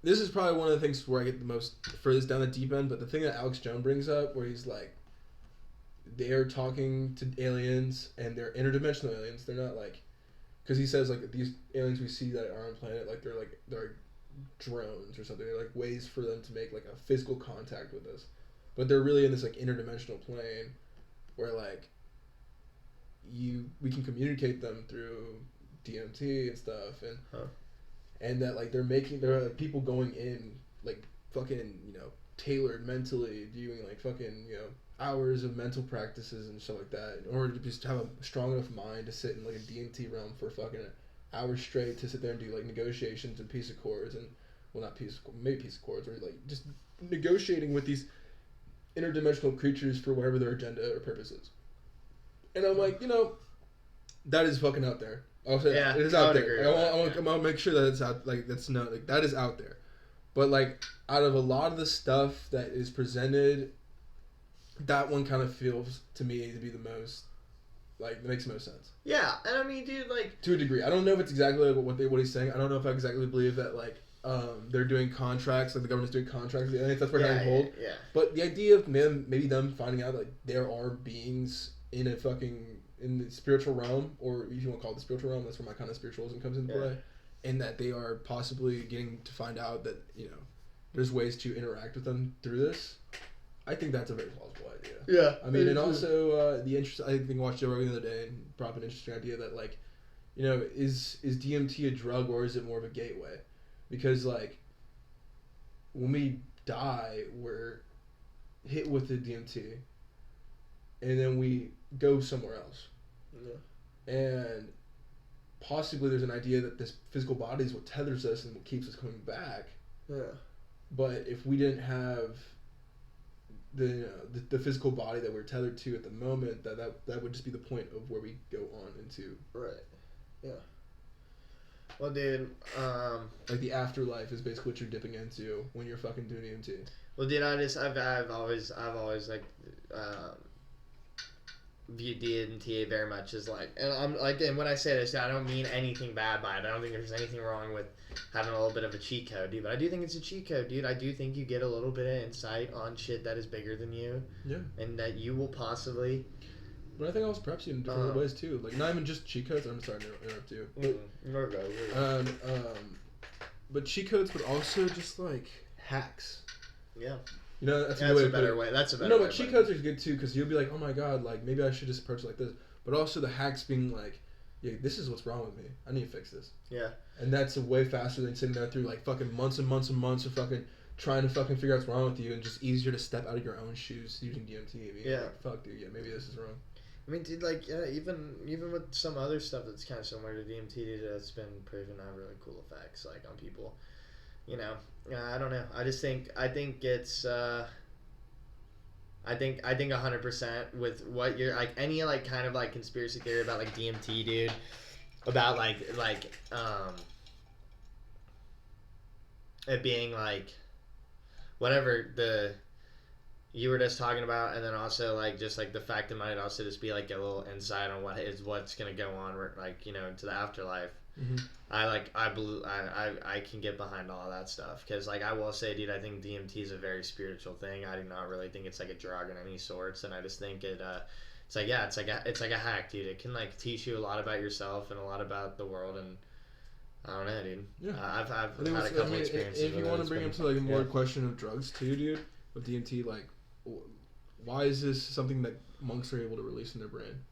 this is probably one of the things where I get the most furthest down the deep end. But the thing that Alex Jones brings up, where he's like, they're talking to aliens and they're interdimensional aliens. They're not like, because he says like these aliens we see that are on planet, like they're drones or something. They're like ways for them to make like a physical contact with us, but they're really in this like interdimensional plane, where like. We can communicate them through DMT and stuff, and that like there are like people going in like fucking, you know, tailored mentally, doing like fucking, you know, hours of mental practices and stuff like that in order to just have a strong enough mind to sit in like a DMT realm for fucking hours straight, to sit there and do like negotiations and peace accords, and maybe peace accords, or like just negotiating with these interdimensional creatures for whatever their agenda or purpose is. And I'm like, you know, that is fucking out there. I'll say that. It is out there. I want to make sure that it's out. Like that's not like that is out there. But like out of a lot of the stuff that is presented, that one kind of feels to me to be the most like that makes the most sense. Yeah, and I mean, dude, like to a degree, I don't know if it's exactly like what he's saying. I don't know if I exactly believe that like they're doing contracts, like the government's doing contracts. I think that's what I'm told. Yeah. But the idea of maybe them finding out like there are beings in the spiritual realm, or if you want to call it the spiritual realm, that's where my kind of spiritualism comes into play, and that they are possibly getting to find out that, you know, there's ways to interact with them through this. I think that's a very plausible idea. Yeah. I mean, and also I think I watched Joe Rogan the other day and brought up an interesting idea that like, you know, is DMT a drug or is it more of a gateway? Because like when we die, we're hit with the DMT, and then we go somewhere else. Yeah. And possibly there's an idea that this physical body is what tethers us and what keeps us coming back. Yeah. But if we didn't have the physical body that we're tethered to at the moment, that would just be the point of where we go on into. Right. Yeah. Well, dude, like the afterlife is basically what you're dipping into when you're fucking doing EMT. Well, dude, I've always like viewed DMT very much as like, and I'm like, and when I say this, I don't mean anything bad by it. I don't think there's anything wrong with having a little bit of a cheat code, dude. But I do think it's a cheat code, dude. I do think you get a little bit of insight on shit that is bigger than you. Yeah. And that you will possibly. But I think I was perhaps in different ways too. Like not even just cheat codes. I'm sorry to interrupt you. But cheat codes, but also just like hacks. Yeah. You know, that's a better way. That's a better way. No, but cheat codes are good too, because you'll be like, oh my god, like maybe I should just approach it like this. But also the hacks being like, yeah, this is what's wrong with me. I need to fix this. Yeah. And that's a way faster than sitting there through like fucking months and months and months of fucking trying to fucking figure out what's wrong with you, and just easier to step out of your own shoes using DMT. I mean, yeah. Like, fuck, dude. Yeah, maybe this is wrong. I mean, dude, like, yeah, even with some other stuff that's kind of similar to DMT, dude, that's been proven to have really cool effects, like, on people. You know, I don't know. I think it's, I I think 100% with what you're like any like kind of like conspiracy theory about like DMT, dude, about like it being like whatever the you were just talking about, and then also like just like the fact it might also just be like a little insight on what's gonna go on like into the afterlife. Mm-hmm. I can get behind all that stuff because like I will say, dude, I think DMT is a very spiritual thing. I do not really think it's like a drug in any sorts, and I just think it's like a hack, dude. It can like teach you a lot about yourself and a lot about the world, and I don't know, dude. Yeah, I've had a couple experiences. If you want to bring up to like a more question of drugs too, dude, with DMT, like, why is this something that monks are able to release in their brain?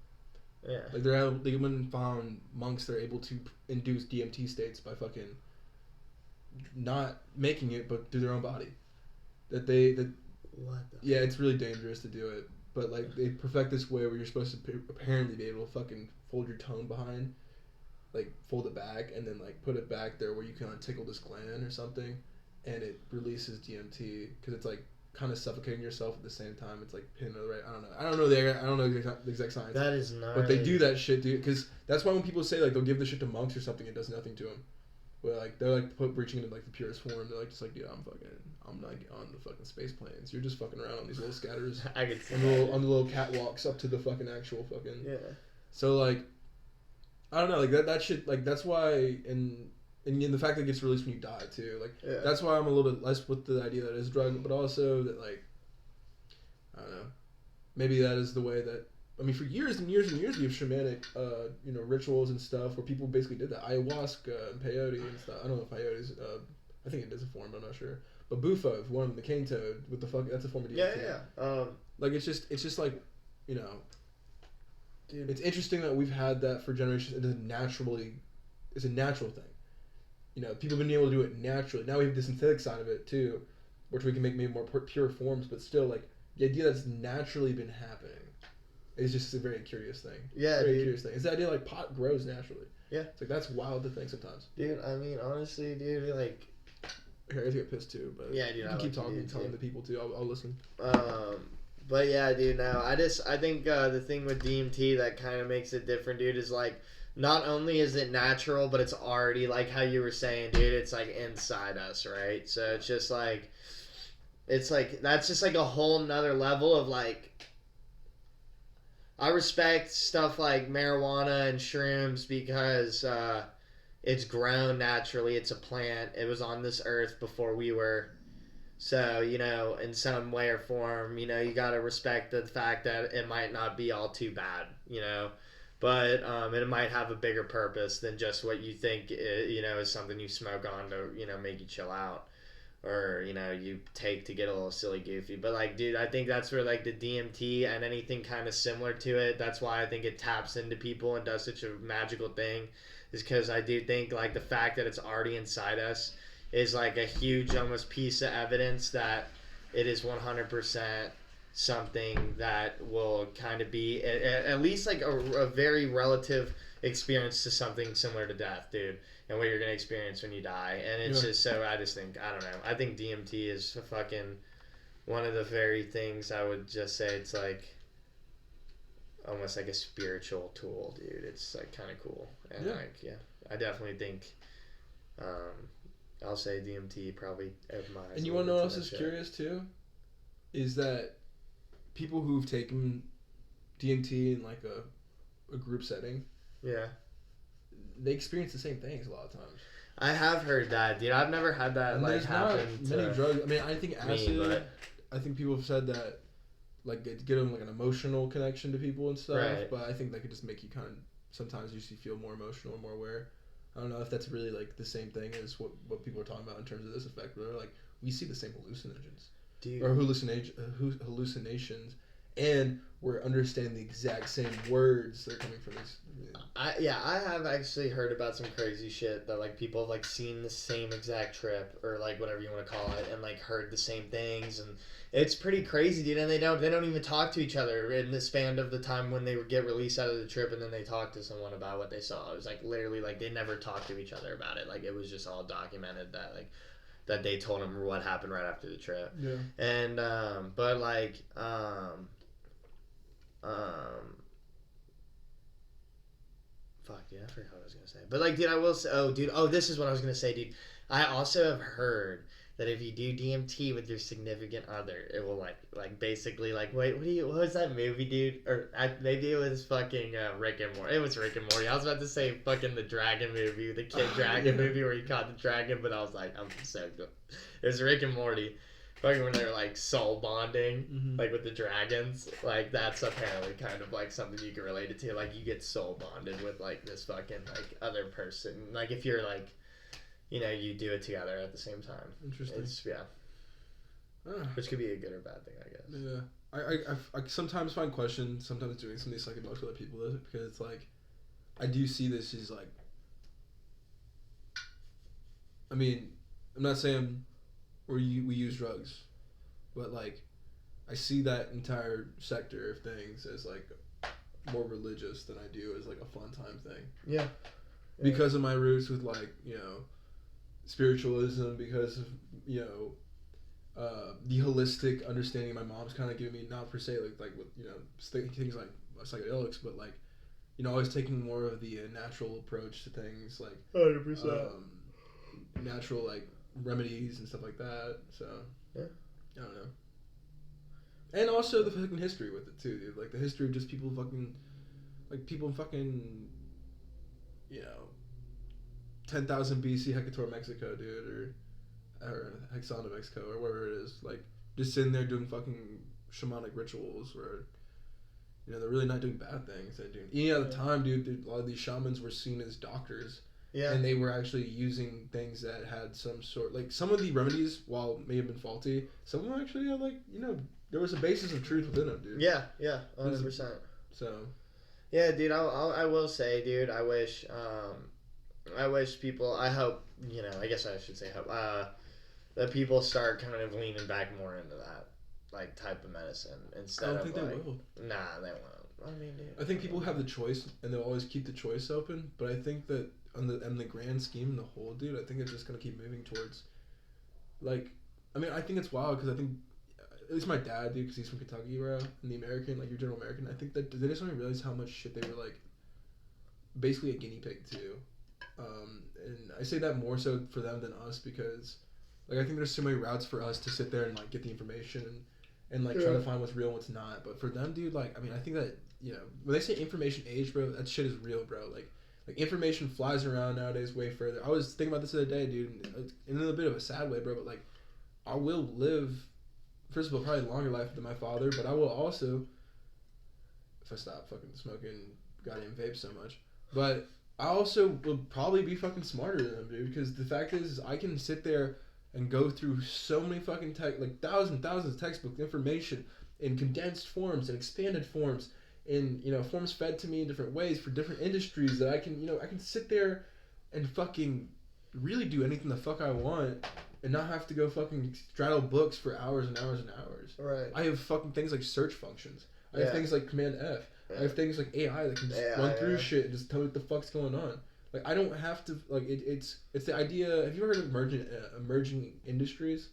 Yeah. Like they even found monks that are able to induce DMT states by fucking not making it, but through their own body. What the? Yeah, it's really dangerous to do it, but like they perfect this way where you're supposed to apparently be able to fucking fold your tongue behind, like fold it back and then like put it back there where you can tickle this gland or something, and it releases DMT because it's like kind of suffocating yourself at the same time. It's like pinning the right. I don't know the exact science. That is not. But they do that shit, dude. Because that's why when people say like they'll give the shit to monks or something, it does nothing to them. Where like they're like reaching into like the purest form. They're like just like, dude, I'm like on the fucking space planes. You're just fucking around on these little scatters. I could see on the little catwalks up to the fucking actual fucking. Yeah. So like, I don't know, like that shit, like that's why and the fact that it gets released when you die too, like that's why I'm a little bit less with the idea that it's a drug, but also that like, I don't know, maybe that is the way that, I mean, for years and years and years we have shamanic, rituals and stuff where people basically did that, ayahuasca and peyote and stuff. I don't know if peyote's, I think it is a form, but I'm not sure. But bufo, if one of them, the cane toad, with the fuck, that's a form of DMT. Yeah. Like it's just like, dude, it's interesting that we've had that for generations. It's a natural thing. People have been able to do it naturally. Now we have the synthetic side of it too, which we can make maybe more pure forms, but still, like, the idea that's naturally been happening is just a very curious thing. Yeah, very curious thing. It's the idea like pot grows naturally. Yeah. It's like, that's wild to think sometimes. Dude, I mean, honestly, dude, like... Here, I have to get pissed too, but yeah, dude, you can keep talking and telling the people too. I'll listen. But yeah, dude, no, I think the thing with DMT that kind of makes it different, dude, is like, not only is it natural, but it's already, like how you were saying, dude, it's like inside us, right? So it's just like, that's just like a whole nother level of like, I respect stuff like marijuana and shrooms because it's grown naturally. It's a plant. It was on this earth before we were. So, in some way or form, you got to respect the fact that it might not be all too bad, but it might have a bigger purpose than just what you think, is something you smoke on to, make you chill out, or, you take to get a little silly goofy. But, like, dude, I think that's where, like, the DMT and anything kind of similar to it, that's why I think it taps into people and does such a magical thing, is because I do think, like, the fact that it's already inside us is, like, a huge almost piece of evidence that it is 100% something that will kind of be at least like a very relative experience to something similar to death, dude, and what you're gonna experience when you die. And it's just so, I just think, I don't know, I think DMT is fucking one of the very things I would just say it's like almost like a spiritual tool, dude. It's like kind of cool, and I definitely think I'll say DMT probably admires. And you want to know what else is curious too? Is that people who've taken DMT in like a group setting, they experience the same things a lot of times. I have heard that, dude. I've never had that like happen. Not many drugs. I mean, I think acid. I think people have said that, like, it get them like an emotional connection to people and stuff. Right. But I think that could just make you kind of sometimes usually feel more emotional, more aware. I don't know if that's really like the same thing as what people are talking about in terms of this effect. But they're like, we see the same hallucinogens. Dude. Or hallucinations, and we're understanding the exact same words that are coming from these. I have actually heard about some crazy shit that like people have like seen the same exact trip or like whatever you want to call it, and like heard the same things, and it's pretty crazy, dude. And they don't even talk to each other in the span of the time when they would get released out of the trip, and then they talk to someone about what they saw. It was like literally like they never talked to each other about it. Like it was just all documented that like that they told him what happened right after the trip. Yeah. And but like fuck, dude, I forgot what I was gonna say. But like, dude, I will say, this is what I was gonna say, dude. I also have heard that if you do DMT with your significant other, it will like basically like what was that movie, dude? Or maybe it was fucking Rick and Morty. It was Rick and Morty. I was about to say fucking the dragon movie, the kid dragon movie where he caught the dragon, but I was like, I'm so good. It was Rick and Morty. Fucking when they're like soul bonding, like with the dragons, like that's apparently kind of like something you can relate it to. Like you get soul bonded with like this fucking like other person. Like if you're like, you know, you do it together at the same time. Interesting. Which could be a good or bad thing, I guess. Yeah. I sometimes find questions, sometimes doing some of these psychedelics with other people because it's like, I do see this as like, I mean, I'm not saying we use drugs, but like, I see that entire sector of things as like more religious than I do as like a fun time thing. Yeah. Because of my roots with like, you know, spiritualism, because of, you know, the holistic understanding my mom's kind of giving me, not per se like with, you know, things like psychedelics, but like, you know, always taking more of the natural approach to things, like 100%. Natural like remedies and stuff like that. So yeah, I don't know. And also the fucking history with it too, dude. Like the history of just people fucking, you know, 10,000 BC Hecator, Mexico, dude, or Hexana, Mexico, or wherever it is. Like, just sitting there doing fucking shamanic rituals where, you know, they're really not doing bad things. They're doing, at the time, dude, a lot of these shamans were seen as doctors. Yeah. And they were actually using things that had some sort, like, some of the remedies, while may have been faulty, some of them actually had, like, you know, there was a basis of truth within them, dude. Yeah, 100%. So. Yeah, dude, I will say, dude, I wish people, I hope, you know, I guess I should say hope, that people start kind of leaning back more into that, like, type of medicine instead of, I don't think they will. Nah, they won't. I mean, dude. I think people have the choice, and they'll always keep the choice open, but I think that on the grand scheme and the whole, dude, I think it's just going to keep moving towards, like, I mean, I think it's wild, because I think, at least my dad, dude, because he's from Kentucky, bro, and the American, like, your general American, I think that they just don't realize how much shit they were, like, basically a guinea pig to. And I say that more so for them than us, because, like, I think there's so many routes for us to sit there and, like, get the information and like, try to find what's real and what's not. But for them, dude, like, I mean, I think that, you know, when they say information age, bro, that shit is real, bro. Like information flies around nowadays way further. I was thinking about this the other day, dude, in a bit of a sad way, bro, but, like, I will live, first of all, probably a longer life than my father, but I will also, if I stop fucking smoking goddamn vape so much, but I also will probably be fucking smarter than them, dude, because the fact is I can sit there and go through so many fucking thousands of textbook information in condensed forms and expanded forms, in, you know, forms fed to me in different ways for different industries, that I can, you know, I can sit there and fucking really do anything the fuck I want and not have to go fucking straddle books for hours and hours and hours. Right. I have fucking things like search functions. I have things like Command F. I have things like AI that can just run through shit and just tell me what the fuck's going on. Like, I don't have to, like, it's the idea. Have you ever heard of emerging industries?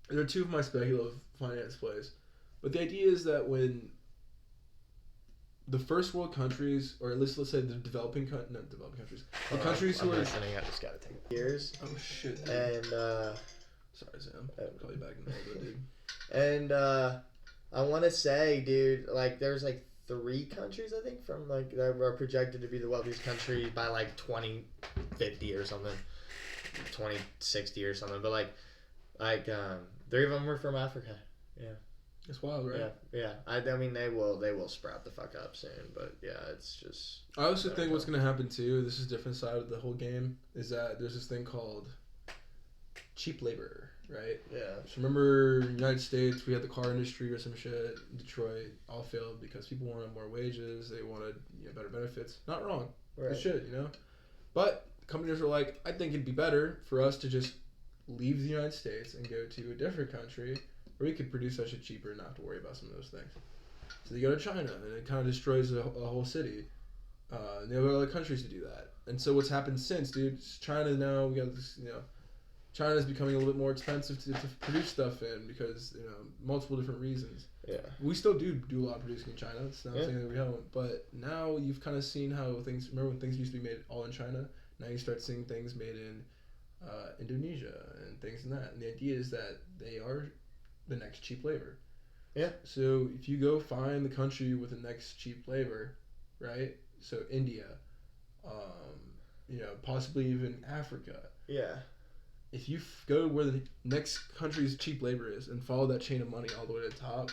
They're two of my speculative finance plays. But the idea is that when the first world countries, or at least let's say the developing countries, the countries who are listening, I just gotta take years. Oh shit. Dude. And sorry, Sam. I'll call you back in a little bit, dude. And I want to say, dude, like, there's like 3 countries, I think, from like that are projected to be the wealthiest country by like 2050 or something, 2060 or something. But like 3 of them were from Africa. Yeah. It's wild, right? Yeah. I mean, they will sprout the fuck up soon, but yeah, it's just. I also think what's gonna happen too. This is a different side of the whole game. Is that there's this thing called cheap labor, right? Yeah. So remember, United States, we had the car industry or some shit. Detroit all failed because people wanted more wages. They wanted, you know, better benefits. Not wrong. Right. Good shit, you know. But companies were like, I think it'd be better for us to just leave the United States and go to a different country where we could produce that shit cheaper and not have to worry about some of those things. So they go to China, and it kind of destroys a whole city. And there are other countries to do that. And so what's happened since, dude, China now, we got this, you know, China's becoming a little bit more expensive to produce stuff in because, multiple different reasons. Yeah. We still do a lot of producing in China. It's not saying that we don't. But now you've kind of seen how things... Remember when things used to be made all in China? Now you start seeing things made in Indonesia and things like that. And the idea is that they are the next cheap labor. Yeah. So if you go find the country with the next cheap labor, right? So India, possibly even Africa. Yeah. If you go where the next country's cheap labor is and follow that chain of money all the way to the top,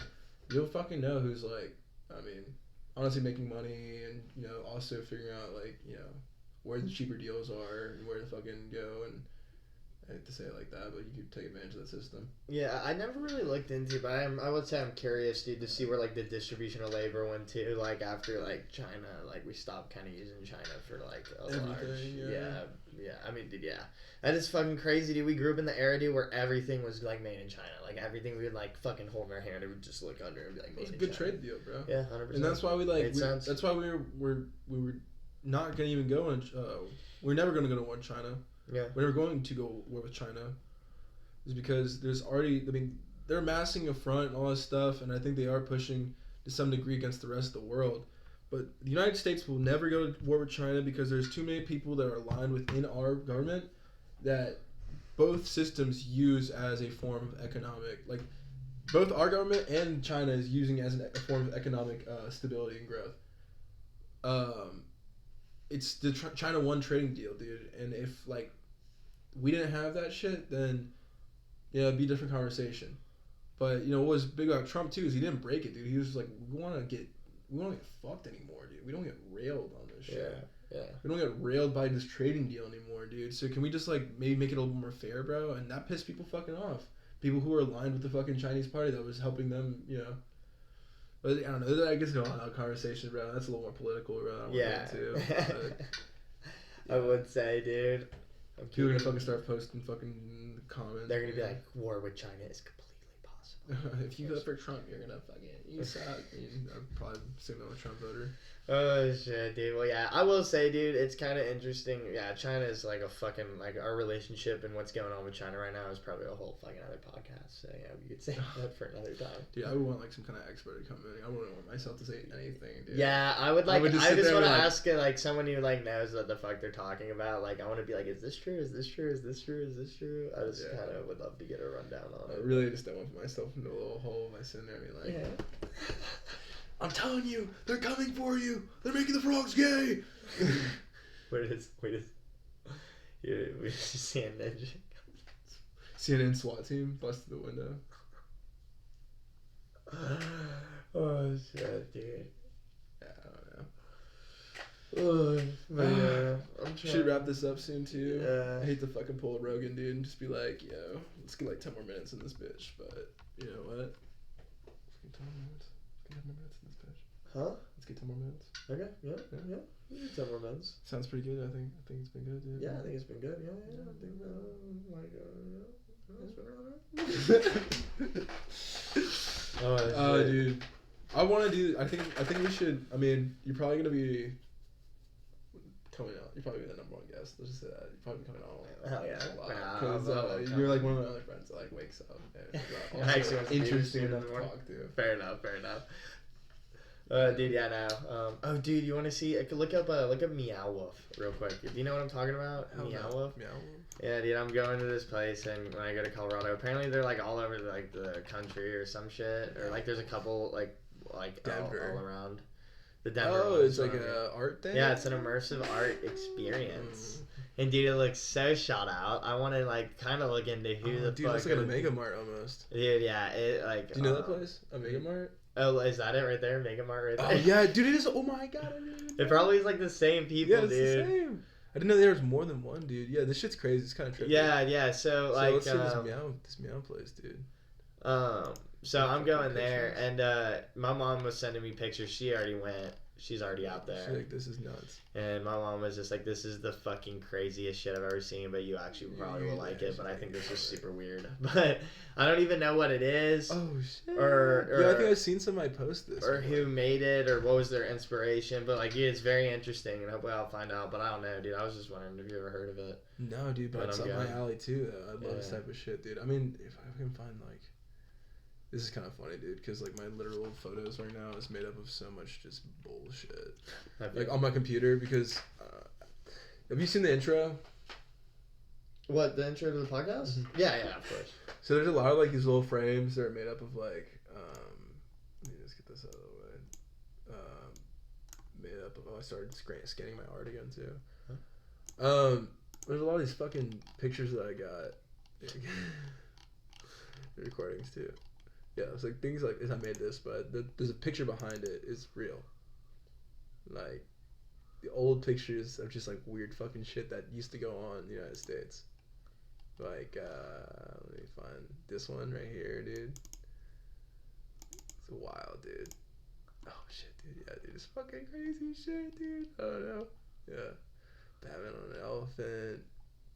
you'll fucking know who's honestly making money and, also figuring out where the cheaper deals are and where to fucking go. And I hate to say it like that, but you could take advantage of that system. Yeah, I never really looked into it, but I would say I'm curious, dude, to see where the distribution of labor went to, after China, we stopped kind of using China for a large. Yeah. I mean, dude, yeah, that is fucking crazy, dude. We grew up in the era, dude, where everything was made in China. Everything we would fucking hold in our hand, it would just look under and be made in China. It's a good trade deal, bro. Yeah, 100%. And that's why that's why we were not gonna even go in. We're never gonna go to war in China. Yeah. We're never going to go war with China. Is because there's already. I mean, they're amassing a front and all this stuff, and I think they are pushing to some degree against the rest of the world. But the United States will never go to war with China because there's too many people that are aligned within our government that both systems use as a form of economic, both our government and China is using as a form of economic stability and growth. It's the China One trading deal, dude. And if we didn't have that shit, then it'd be a different conversation. But what was big about Trump too is he didn't break it, dude. He was just we don't get fucked anymore, dude. We don't get railed on this shit. Yeah. We don't get railed by this trading deal anymore, dude. So can we just maybe make it a little more fair, bro? And that pissed people fucking off. People who were aligned with the fucking Chinese party that was helping them, But I don't know. I guess it's a conversation, bro. That's a little more political, bro. I would say, dude. People are gonna fucking start posting fucking comments. They're gonna be war with China is completely possible. If you vote for Trump, you're gonna you suck. I'm probably assuming I'm a Trump voter. Oh shit, dude. Well, yeah, I will say, dude, it's kind of interesting. Yeah, China is a fucking our relationship and what's going on with China right now is probably a whole fucking other podcast. So yeah, we could say that for another time. Dude, I would want some kind of expert to come in. I wouldn't want myself to say anything, dude. Yeah, I would I just want to ask someone who knows what the fuck they're talking about. I want to be is this true? Is this true? Is this true? Is this true? I just kind of would love to get a rundown on it. I really just don't want to put myself into a little hole by sitting there and being I'm telling you, they're coming for you. They're making the frogs gay. Wait, we just CNN. CNN SWAT team busted the window. Oh shit, dude. Yeah, I don't know. I'm should wrap this up soon too. Yeah. I hate to fucking pull a Rogan, dude, and just be let's get 10 more minutes in this bitch. But you know what? Let's get 10 more minutes. Let's get 10 more minutes in this bitch. Huh? Let's get 10 more minutes. Okay. Yeah. 10 more minutes. Sounds pretty good. I think it's been good, dude. Yeah, I think it's been good. Yeah. I think dude. I want to do. I think we should. I mean, you're probably gonna be coming out. You're probably the number one guest. Let's just say that. You're probably coming out. Hell yeah. Because you're one of my other friends that wakes up. And actually wants to interesting do enough to more. talk to. Fair enough. Dude, yeah, no. Dude, you want to see? Look up Meow Wolf real quick. Do you know what I'm talking about? Meow Wolf. Yeah, dude, I'm going to this place, and when I go to Colorado, apparently they're all over the country or some shit, or there's a couple Denver. all around. The Denver. Oh, it's like an art thing. Yeah, it's an immersive art experience. And dude, it looks so shot out. I want to kind of look into who the dude, fuck. it's like a Mega Mart almost. Dude, yeah, it Do you know that place? A Mega Mart? Oh, is that it right there? Mega Mart right there? Oh yeah, dude, it is. Oh my god, it probably is the same people, yeah, it's dude. the same. I didn't know there was more than one, dude. Yeah, this shit's crazy. It's kind of trippy. Yeah. So let's see this meow place, dude. So I'm going there, and my mom was sending me pictures. She already went. she's already out there. She's like, this is nuts. And my mom was just like, this is the fucking craziest shit I've ever seen, but you actually probably will like it. But I think this is super weird. But I don't even know what it is. Oh, shit. Or yeah, I think I've seen somebody post this. Or who made it, or what was their inspiration. But, like, it's very interesting, and hopefully I'll find out. But I don't know, dude. I was just wondering if you ever heard of it. No, dude, but it's up my alley, too, though. I love this type of shit, dude. I mean, if I can find, like... This is kind of funny, dude, because, like, my literal photos right now is made up of so much just bullshit. Like, on my computer, because... have you seen the intro? What, the intro to the podcast? Mm-hmm. Yeah, of course. So there's a lot of, like, these little frames that are made up of, like... let me just get this out of the way. Made up of... Oh, I started scanning my art again, too. Huh? There's a lot of these fucking pictures that I got. The recordings, too. Yeah, it's like things like I made this, but there's a picture behind it. It's real. Like the old pictures of just like weird fucking shit that used to go on in the United States. Like let me find this one right here, dude. It's wild, dude. Oh shit, dude. Yeah, dude, it's fucking crazy shit, dude. I don't know. Yeah, Batman on an elephant.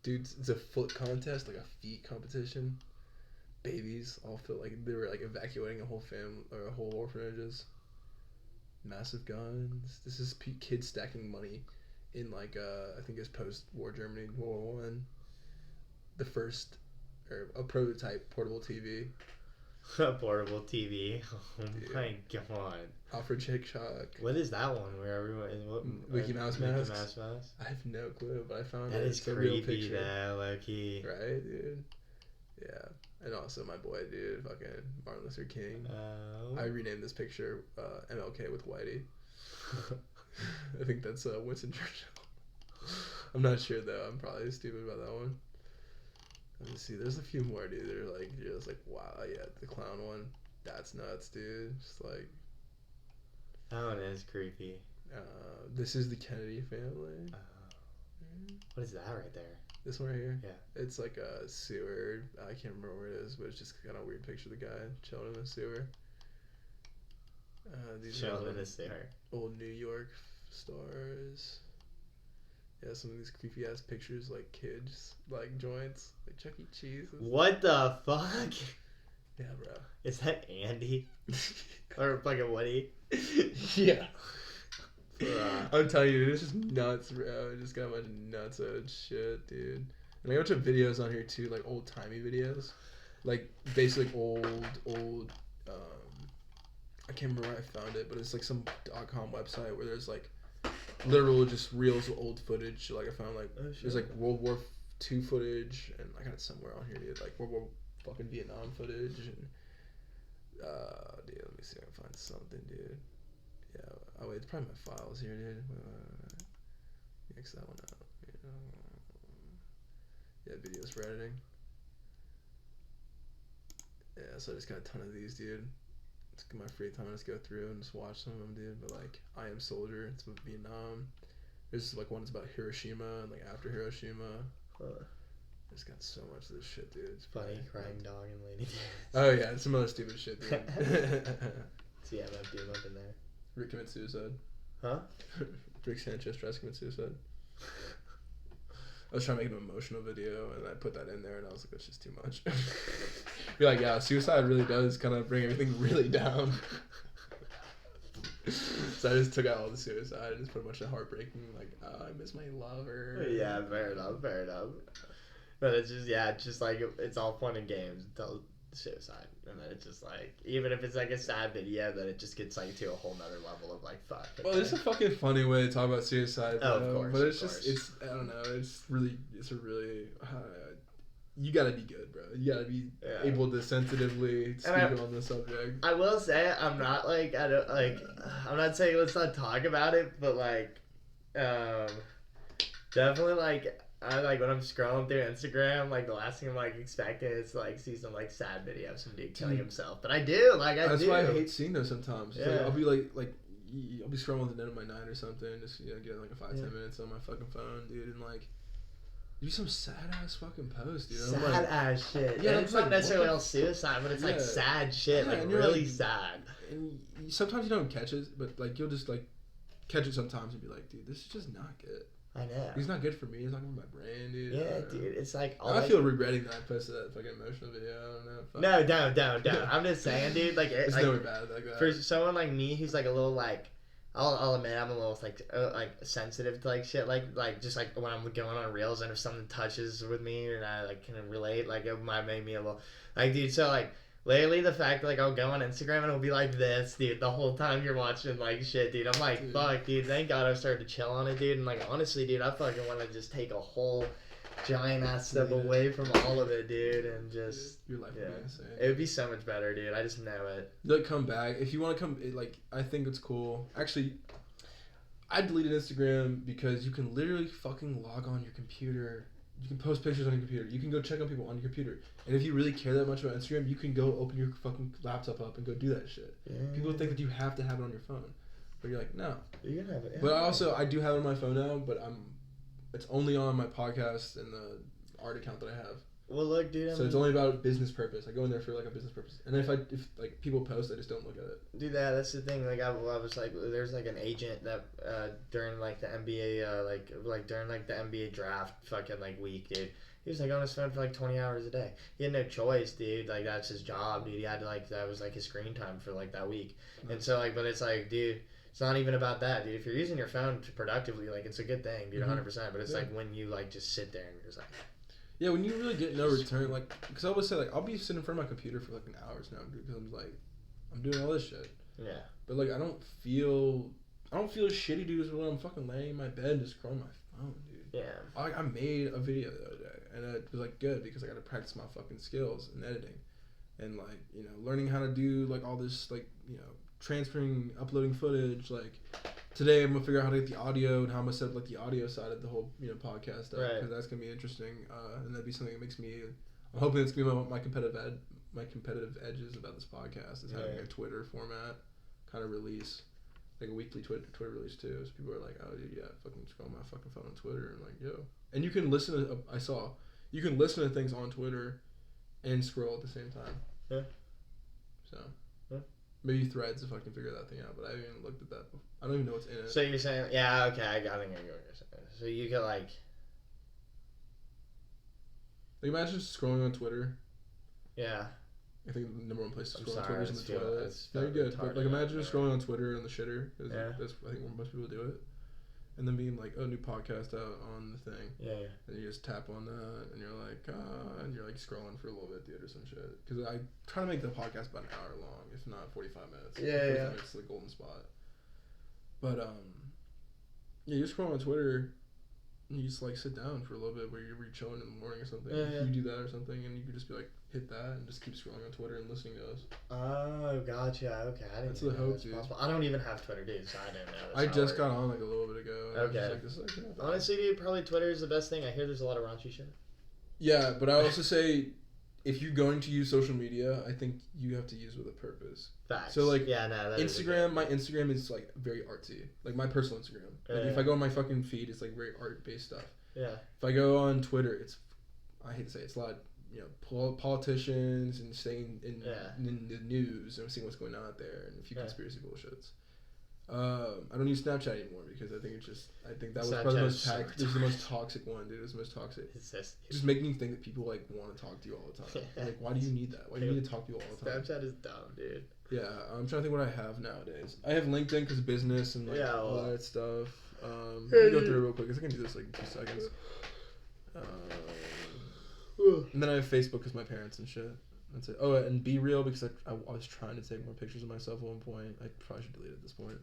Dude, it's a foot contest, like a feet competition. Babies all feel like they were like evacuating a whole family or a whole orphanages. Massive guns. This is kids stacking money in like I think it's post-war Germany, World War One. The first or a prototype portable TV. A portable TV. Oh my god. Alfred Hitchcock. What is that one? Where everyone is what? Mickey Mouse masks. Mickey Mouse masks. I have no clue, but I found that it. Is creepy, real picture. Though, low-key. Right, dude. Yeah. And also my boy, dude, fucking Martin Luther King. I renamed this picture MLK with Whitey. I think that's Winston Churchill. I'm not sure though. I'm probably stupid about that one. Let me see. There's a few more, dude. You're just like, wow, yeah, the clown one. That's nuts, dude. Just like. That one is creepy. This is the Kennedy family. What is that right there? This one right here? Yeah. It's like a sewer. I can't remember where it is, but it's just kind of a weird picture of the guy chilling in the sewer. These chilling in the sewer. Old New York stars. Yeah, some of these creepy ass pictures, like kids, like joints, like Chuck E. Cheese. What the fuck? Yeah, bro. Is that Andy? Or fucking Woody? Yeah. I'm telling you, dude, it's just nuts, bro. I just got a bunch of nuts out shit, dude. And I got a bunch of videos on here too, like old timey videos, like basically old. I can't remember where I found it, but it's like some .com website where there's like literal just reels of old footage. Like I found like there's like World War II footage, and I got it somewhere on here, dude. Like World War fucking Vietnam footage, and dude, let me see if I can find something, dude. Yeah. Oh wait, it's probably my files here, dude. X that one out. Yeah, videos for editing. Yeah, so I just got a ton of these, dude. It's my free time. I just go through and just watch some of them, dude. But like, I Am Soldier. It's about Vietnam. There's like one's about Hiroshima and like after Hiroshima. I just got so much of this shit, dude. It's funny, crying dog and lady dance. Oh yeah, and some other stupid shit, dude. See, I might be up in there. Rick commits suicide. Huh? Rick Sanchez tries to commit suicide. I was trying to make an emotional video, and I put that in there, and I was like, that's just too much. Be like, yeah, suicide really does kind of bring everything really down. So I just took out all the suicide and just put a bunch of heartbreaking, like, oh, I miss my lover. Yeah, fair enough. But it's just like, it's all fun and games until suicide. And then it's just like, even if it's like a sad video, then it just gets like to a whole nother level of like, fuck. Okay. Well, it's a fucking funny way to talk about suicide. Oh, of course. But it's I don't know, it's a really, you gotta be good, bro. You gotta be able to sensitively speak on the subject. I will say, I'm not like, I'm not saying let's not talk about it, but like, definitely like, I like when I'm scrolling through Instagram, like the last thing I'm like expecting is to like see some like sad video of some dude killing himself. But I do, like That's why I hate seeing those sometimes. Yeah. Like, I'll be like I'll be scrolling the net of my night or something, just get like a 5-10 minutes on my fucking phone, dude, and like do some sad ass fucking post, dude. Sad ass shit. Yeah, it's not necessarily all suicide, but it's like sad shit, like really sad. And sometimes you don't catch it, but like you'll just like catch it sometimes and be like, dude, this is just not good. I know. He's not good for me. He's not good for my brain, dude. Yeah, dude. It's like I feel regretting that I posted that fucking emotional video. I don't know. No, don't. I'm just saying, dude. Like, it's like, never bad like that. For someone like me, who's like a little like, I'll admit I'm a little like sensitive to like shit like just like when I'm going on reels and if something touches with me and I like can relate, like it might make me a little like, dude. So like lately the fact that like I'll go on Instagram and it'll be like this, dude, the whole time you're watching like shit, dude. I'm like, fuck, dude. Thank God I started to chill on it, dude. And like honestly, dude, I fucking want to just take a whole giant ass step away from all of it, dude, and just your life would be insane. It would be so much better, dude. I just know it. Like come back if you want to come. Like I think it's cool. Actually, I deleted Instagram because you can literally fucking log on your computer. You can post pictures on your computer. You can go check on people on your computer. And if you really care that much about Instagram, you can go open your fucking laptop up and go do that shit. Yeah. People think that you have to have it on your phone, but you're like, no. You can have it. Yeah. But I do have it on my phone now, but it's only on my podcast and the art account that I have. Well, look, dude. So it's only about a business purpose. I go in there for like a business purpose, and then if like people post, I just don't look at it. Dude, that's the thing. Like I was like, there's like an agent that during like the NBA like during like the NBA draft fucking like week, dude. He was like on his phone for like 20 hours a day. He had no choice, dude. Like that's his job, dude. He had to like that was like his screen time for like that week. And so like, but it's like, dude. It's not even about that, dude. If you're using your phone productively, like it's a good thing, dude, 100%. But it's like when you like just sit there and you're just like. Yeah, when you really get no return, like, because I always say, like, I'll be sitting in front of my computer for, like, hours now, dude, because I'm, like, I'm doing all this shit. Yeah. But, like, I don't feel shitty, dude, when I'm fucking laying in my bed and just scrolling my phone, dude. Yeah. I made a video the other day, and it was, like, good, because I got to practice my fucking skills in editing. And, like, you know, learning how to do, like, all this, like, you know, transferring, uploading footage, like... Today I'm gonna figure out how to get the audio and how I'm gonna set up like the audio side of the whole podcast stuff because that's gonna be interesting and that'd be something that makes me. I'm hoping it's gonna be my competitive edges about this podcast is having a Twitter format kind of release, like a weekly Twitter release too. So people are like, oh dude, yeah, fucking scroll my fucking phone on Twitter and like yo, and you can listen to you can listen to things on Twitter and scroll at the same time. Yeah. So. Maybe Threads if I can figure that thing out, but I haven't even looked at that before. I don't even know what's in it. So you're saying, yeah, okay, I think I get what you're saying. So you could like imagine just scrolling on Twitter. Yeah. I think the number one place to scroll on Twitter is in the toilet. It's very good. But like imagine just scrolling on Twitter in the shitter. That's I think most people do it. And then being like, oh, new podcast out on the thing. Yeah. And you just tap on that, and you're like, and you're like scrolling for a little bit, dude, or some shit. Because I try to make the podcast about an hour long, if not 45 minutes. Yeah, 45 minutes is the golden spot. But yeah, you scroll on Twitter, and you just like sit down for a little bit where you're chilling in the morning or something. Yeah. You do that or something, and you could just be like, hit that, and just keep scrolling on Twitter and listening to us. Oh, gotcha. Okay, I didn't. That's the hope, dude. Possible. I don't even have Twitter, dude, so I didn't know. I just got on like a little bit ago. Okay. Honestly, dude, probably Twitter is the best thing. I hear there's a lot of raunchy shit. Yeah, but I also say, if you're going to use social media, I think you have to use with a purpose. Facts. So like, yeah, no, Instagram. My Instagram is like very artsy. Like my personal Instagram. Like if I go on my fucking feed, it's like very art based stuff. Yeah. If I go on Twitter, it's, I hate to say it, it's a lot. You know, politicians and staying in the news and seeing what's going on out there and a few conspiracy bullshits. I don't use Snapchat anymore because I think that was probably the most toxic one, dude. It was the most toxic. It's just making you think that people like want to talk to you all the time. Like, why do you need that? Why do you need to talk to you all the time? Snapchat is dumb, dude. Yeah, I'm trying to think what I have nowadays. I have LinkedIn because business and like all that stuff. Let me go through it real quick because I can do this like in 2 seconds. And then I have Facebook because my parents and shit. That's it. Oh, and Be Real because I was trying to take more pictures of myself at one point. I probably should delete it at this point.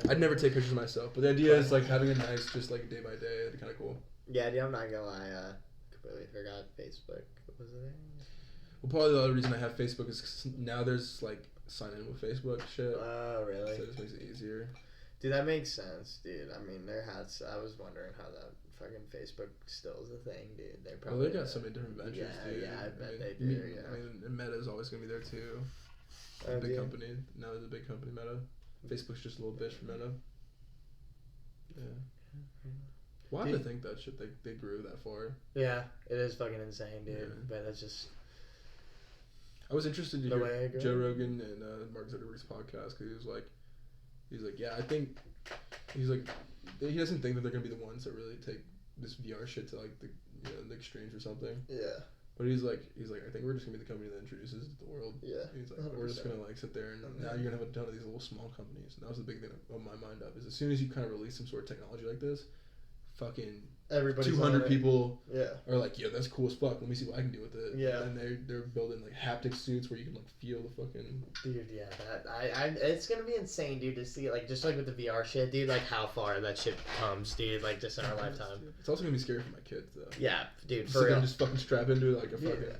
I'd never take pictures of myself, but the idea is like having a nice, just like day by day. It'd be kind of cool. Yeah, dude, I'm not gonna lie. Completely forgot Facebook. What was it? Well, probably the other reason I have Facebook is 'cause now there's like sign in with Facebook shit. Oh, really? So it just makes it easier. Dude, that makes sense, dude. I mean, I was wondering how that fucking Facebook still is a thing, dude. They probably. Well, they got so many different ventures, dude. Yeah, I bet they do. Yeah. I mean, and Meta's always gonna be there too. Big company. Now there's a big company, Meta. Facebook's just a little bitch for Meta. Yeah. Why do they think that shit? They grew that far. Yeah, it is fucking insane, dude. Yeah. But that's just. I was interested to hear Joe Rogan and Mark Zuckerberg's podcast because he was like, yeah, I think He's like, he doesn't think that they're gonna be the ones that really take this VR shit to like the extremes or something. Yeah. But he's like, I think we're just gonna be the company that introduces it to the world. Yeah. He's like, we're just gonna like sit there and now you're gonna have a ton of these little small companies. And that was the big thing on my mind up is as soon as you kind of release some sort of technology like this, fucking everybody's 200 people yeah. are like, yo, that's cool as fuck. Let me see what I can do with it. Yeah. And they're building like haptic suits where you can like feel the fucking. Dude, yeah, it's gonna be insane, dude, to see like just like with the VR shit, dude, like how far that shit comes, dude, like just in our lifetime. It's also gonna be scary for my kids though. Yeah, dude, for real. Just fucking strap into like a fucking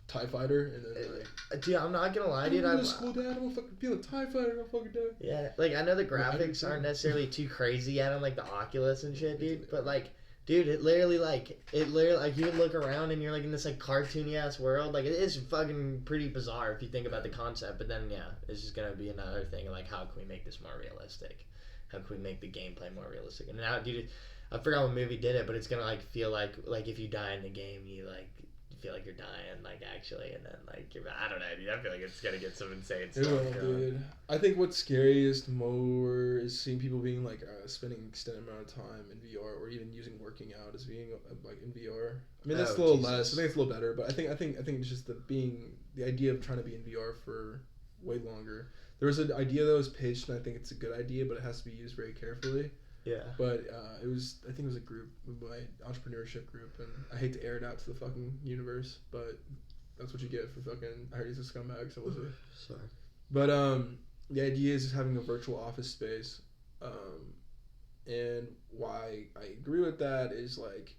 TIE fighter and then like. Dude, I'm not gonna lie, dude. I'm school, Dad. I'm gonna fucking feel a TIE fighter. I'm fucking die. Yeah, like I know the graphics aren't necessarily too crazy yet on like the Oculus and shit, dude, but like. Dude, it literally like you can look around and you're like in this like cartoony ass world. Like it is fucking pretty bizarre if you think about the concept. But then yeah, it's just gonna be another thing like how can we make this more realistic? How can we make the gameplay more realistic? And now, dude, I forgot what movie did it, but it's gonna like feel like if you die in the game, you like feel like you're dying like actually, and then like I don't know, dude. I feel like it's gonna get some insane stuff. Dude. I think what's scariest more is seeing people being like spending extended amount of time in VR or even using working out as being like in VR. I mean that's a little less. I think it's a little better, but I think it's just the idea of trying to be in VR for way longer. There was an idea that was pitched, and I think it's a good idea, but it has to be used very carefully. Yeah. But I think it was a group, my entrepreneurship group, and I hate to air it out to the fucking universe, but that's what you get for fucking. I heard he's a scumbag, so we'll see. Sorry. But the idea is just having a virtual office space, and why I agree with that is like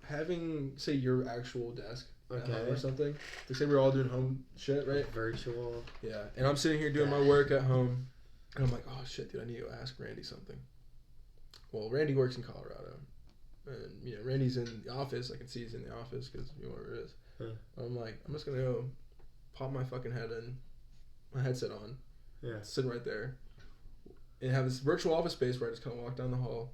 having say your actual desk at home or something. Like say we're all doing home shit, right? Virtual. Yeah, and I'm sitting here doing my work at home, and I'm like, oh shit, dude, I need to ask Randy something. Well, Randy works in Colorado, and Randy's in the office. I can see he's in the office because where it is. I'm like, I'm just gonna go pop my fucking my headset on, sit right there, and have this virtual office space where I just kind of walk down the hall,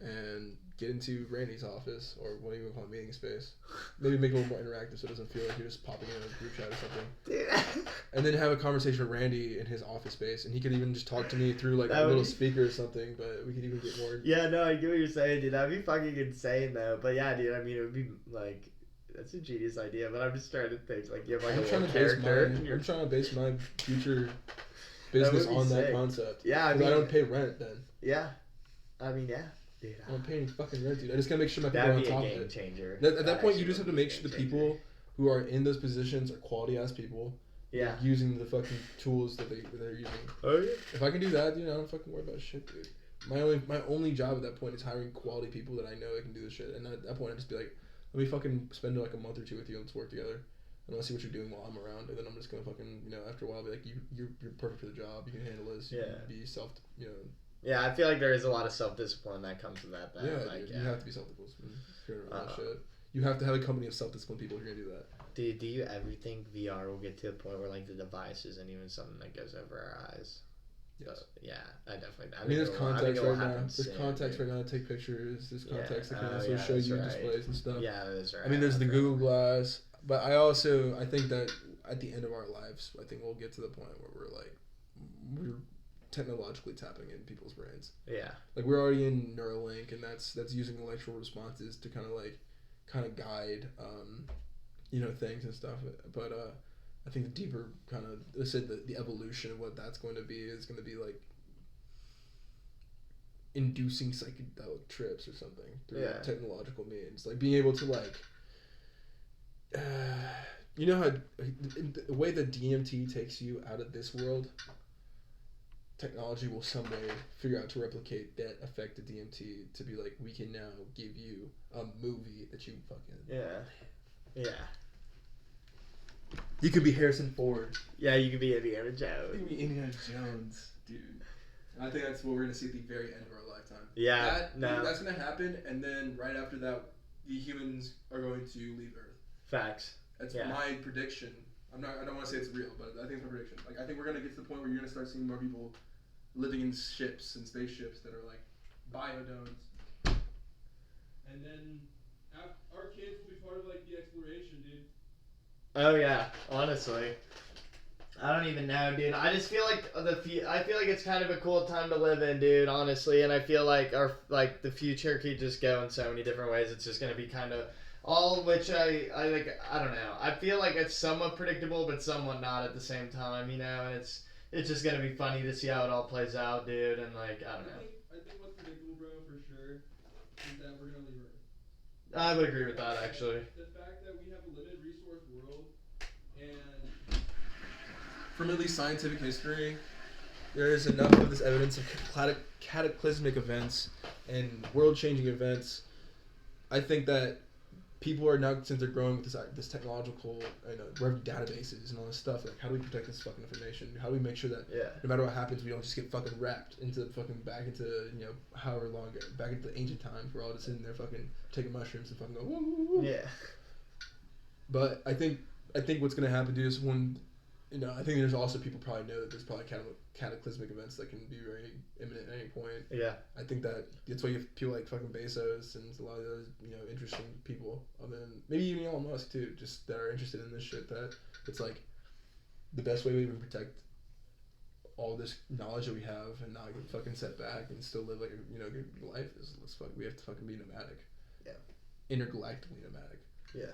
and get into Randy's office or what do you call it, meeting space. Maybe make it a little more interactive so it doesn't feel like you're just popping in a group chat or something. Dude. And then have a conversation with Randy in his office space, and he could even just talk to me through like a little speaker or something. But we could even get more. Yeah, no, I get what you're saying, dude. That'd be fucking insane though. But yeah, dude. I mean, it would be like. That's a genius idea, but I'm just trying to think like you have like I'm trying to base my future business on that concept. Yeah, I don't pay rent then. Yeah, I mean, yeah. Dude, I don't pay any fucking rent, dude. I just gotta make sure my people are on top of it. That'd be a game changer. At that point, you just have to make sure the people who are in those positions are quality ass people. Yeah. Using the fucking tools that they're using. Oh yeah. If I can do that, dude, I don't fucking worry about shit, dude. My only job at that point is hiring quality people that I know that can do this shit. And at that point, I just be like, let me fucking spend like a month or two with you and let's work together. And let's see what you're doing while I'm around. And then I'm just gonna fucking, after a while, be like, you're perfect for the job. You can handle this. You can be Yeah, I feel like there is a lot of self-discipline that comes from that. You have to be self-disciplined. Shit. You have to have a company of self-disciplined people if you're gonna do that. Dude, do you ever think VR will get to a point where like the device isn't even something that goes over our eyes? Yes. Yeah, I definitely. I mean, there's contacts right now. There's contacts right now to take pictures. There's contacts that can also show you displays and stuff. Yeah, that is right. I mean, there's the Google Glass, but I think that at the end of our lives, I think we'll get to the point where we're technologically tapping in people's brains. Yeah. Like we're already in Neuralink, and that's using electrical responses to kind of guide, things and stuff. But I think the deeper kind of, let's say the evolution of what that's going to be is going to be like inducing psychedelic trips or something through technological means, like being able to like, how the way that DMT takes you out of this world, technology will some way figure out to replicate that effect of DMT to be like, we can now give you a movie that you fucking You could be Harrison Ford. Yeah, you could be Indiana Jones. You could be Indiana Jones, dude. I think that's what we're gonna see at the very end of our lifetime. Yeah, that's gonna happen, and then right after that, the humans are going to leave Earth. Facts. That's my prediction. I don't want to say it's real, but I think it's my prediction. Like, I think we're gonna get to the point where you're gonna start seeing more people living in ships and spaceships that are like biodomes, and then our kids will be part of like the exploration, dude. Oh yeah, honestly, I don't even know, dude. I just feel like I feel like it's kind of a cool time to live in, dude. Honestly, and I feel like the future could just go in so many different ways. It's just gonna be kind of all which I like. I don't know. I feel like it's somewhat predictable, but somewhat not at the same time. You know, and it's just gonna be funny to see how it all plays out, dude. And like I don't know. I think what's predictable, bro, for sure, is that we're gonna leave Earth. I would agree with that, actually. The fact that we have a limited resource world, and from at least scientific history, there is enough of this evidence of cataclysmic events and world-changing events. I think that people are now, since they're growing with this technological, databases and all this stuff, like how do we protect this fucking information? How do we make sure that no matter what happens, we don't just get fucking wrapped into fucking back into however long back into the ancient times where we're all just sitting there fucking taking mushrooms and fucking go woo, woo, woo. Yeah. But I think what's gonna happen, dude, is when I think there's also people probably know that there's probably cataclysmic events that can be very imminent at any point. Yeah. I think that's why you have people like fucking Bezos and a lot of those, interesting people. Then maybe even Elon Musk too, just that are interested in this shit. That it's like the best way we even protect all this knowledge that we have and not get fucking set back and still live like a good life is we have to fucking be nomadic. Yeah. Intergalactically nomadic. Yeah.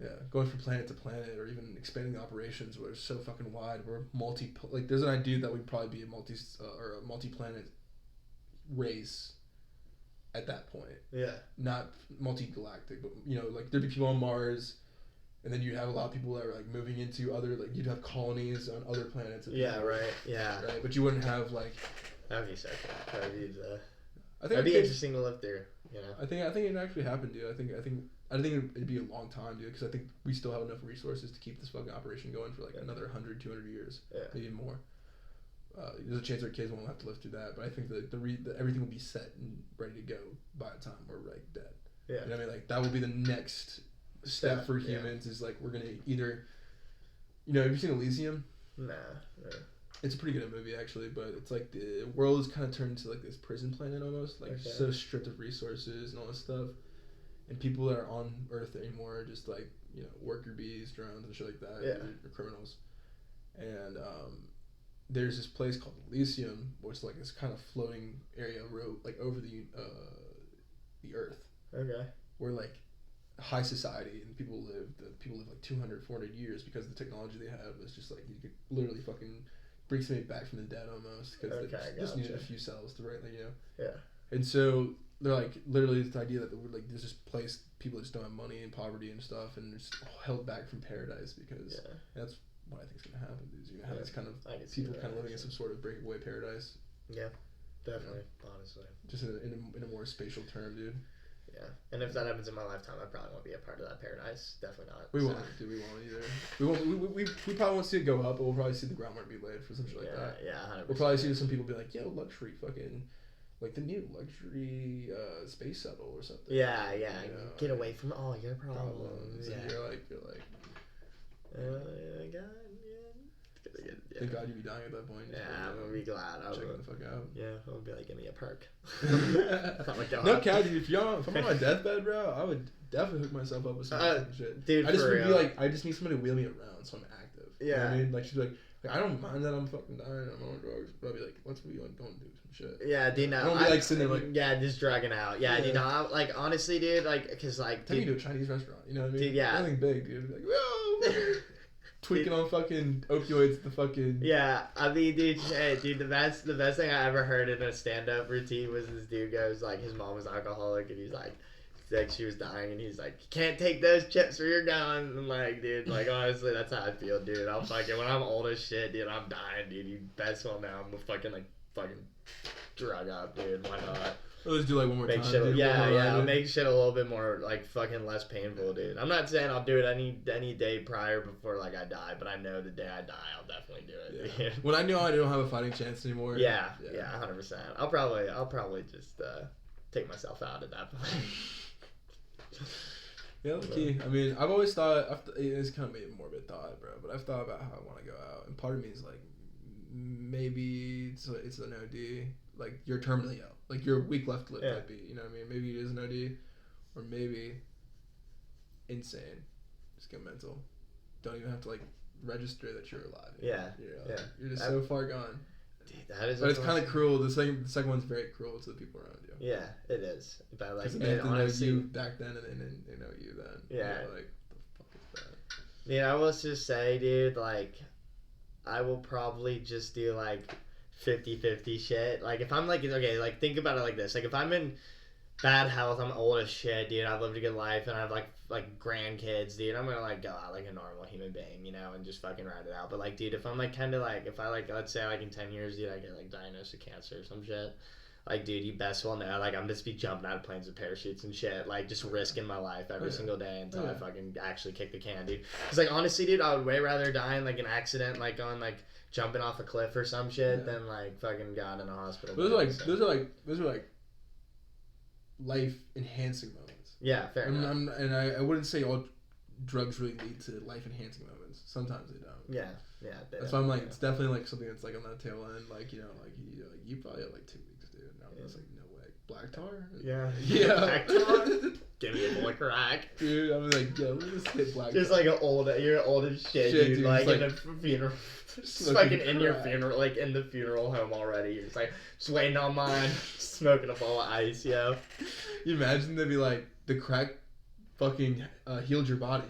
Yeah, going from planet to planet, or even expanding the operations where it's so fucking wide. We're there's an idea that we'd probably be a multi-planet race at that point. Yeah. Not multi-galactic, but like there'd be people on Mars, and then you'd have a lot of people that are like moving into other you'd have colonies on other planets. Yeah. Right. Yeah. Right, but you wouldn't have like. That'd be so cool. That'd be interesting to live through. I think it actually happened, dude. I think it'd be a long time, dude, because I think we still have enough resources to keep this fucking operation going for like another 100, 200 years, maybe more. There's a chance our kids won't have to live through that, but I think that everything will be set and ready to go by the time we're like dead. Yeah. You know what I mean? Like that will be the next step for humans. Is like we're gonna either, have you seen Elysium? Nah. It's a pretty good movie actually, but it's like the world is kind of turned into like this prison planet almost, like so stripped of resources and all this stuff. And people that are on Earth anymore are just like, worker bees, drones, and shit like that. Yeah. Or criminals. And there's this place called Elysium, which is like this kind of floating area like over the Earth. Okay. Where like high society and people live like 200, 400 years because the technology they have is just like you could literally fucking bring somebody back from the dead almost because they just needed a few cells to Yeah. And so they're like literally this idea that we're like there's this place people just don't have money and poverty and stuff and they're just held back from paradise because that's what I think is gonna happen. Is you're gonna have this kind of people kind of living in some sort of breakaway paradise. Yeah, definitely. Honestly, just in a more spatial term, dude. Yeah, and if that happens in my lifetime, I probably won't be a part of that paradise. Definitely not. We won't either. We probably won't see it go up, but we'll probably see the groundwork be laid for something like that. Yeah, 100%. We'll probably see some people be like, "Yo, luxury, fucking." Like the new luxury space shuttle or something. Yeah. Get away from all your problems. Yeah. And you're like, God, thank God you'd be dying at that point. I'm gonna be glad. Checking the fuck out. Yeah, I'll be like, give me a perk. No, Cat, dude, if I'm on my deathbed, bro, I would definitely hook myself up with some shit. Dude, I just would be like, I just need somebody to wheel me around so I'm active. Yeah. You know what I mean? Like, she'd be like, I don't mind that I'm fucking dying, I'm on drugs, but I'll be like, let's go and do some shit. Yeah, dude, no. I don't be like sitting there like... Yeah, just dragging out. Yeah, dude, no, like, honestly, dude, like, cause like... Take me to a Chinese restaurant, you know what I mean? Dude, yeah. Nothing big, dude. Like, whoa! Tweaking on fucking opioids, the fucking... Yeah, I mean, dude, the best thing I ever heard in a stand-up routine was this dude goes, like, his mom was alcoholic, and he's like, she was dying, and he's like, you can't take those chips where you're going. And like, dude, like, honestly, that's how I feel, dude. I'm fucking, when I'm old as shit, dude, I'm dying, dude. You best well now, I'm fucking drug up, dude. Why not? Let's do like one more time. Shit, I'll make shit a little bit more, like, fucking less painful, dude. I'm not saying I'll do it any day prior before, like, I die, but I know the day I die, I'll definitely do it, dude. When I know I don't have a fighting chance anymore. Yeah, 100%. I'll probably just take myself out at that point. Yeah, that's key. I mean, I've always thought, it's kind of maybe a morbid thought, bro, but I've thought about how I want to go out, and part of me is like, maybe it's an OD, like you're terminally ill, like you're a week left to live, might be, you know what I mean? Maybe it is an OD, or maybe insane, just get mental. Don't even have to like register that you're alive. Yeah. You're just so far gone. Dude, that is. But it's kind of cruel. The second one's very cruel to the people around you. Yeah, it is. But like, they have to honestly, know you back then, and they know you then. Yeah. Like, the fuck is that? Dude, I will just say, dude, like, I will probably just do like 50-50 shit. Like, if I'm like, okay, like, think about it like this. Like, if I'm in bad health, I'm old as shit, dude, I've lived a good life, and I have like grandkids, dude, I'm gonna like go out like a normal human being, you know, and just fucking ride it out. But like, dude, if I'm like kind of like, if I like, let's say like in 10 years, dude, I get like diagnosed with cancer or some shit, like, dude, you best well know, like, I'm just be jumping out of planes with parachutes and shit, like, just risking my life every single day until I fucking actually kick the can, dude. Cause like, honestly, dude, I would way rather die in like an accident, like on like jumping off a cliff or some shit than like fucking God in a hospital. Those are like life enhancing moments. Yeah, fair enough. And I wouldn't say all drugs really lead to life enhancing moments. Sometimes they don't. Yeah. That's why I'm like, it's definitely like something that's like on the tail end. Like, you know, like you probably have like 2 weeks, dude. And I was like, no way, black tar. Yeah. Black tar. Give me a boy crack, dude. I was like, yo, let's just hit black. Just tar. Like you're old as shit, dude. Like in a funeral. Just fucking in your funeral, like in the funeral home already. You're just like, just waiting on mine, smoking a ball of ice, yo. You imagine they'd be like, the crack fucking healed your body.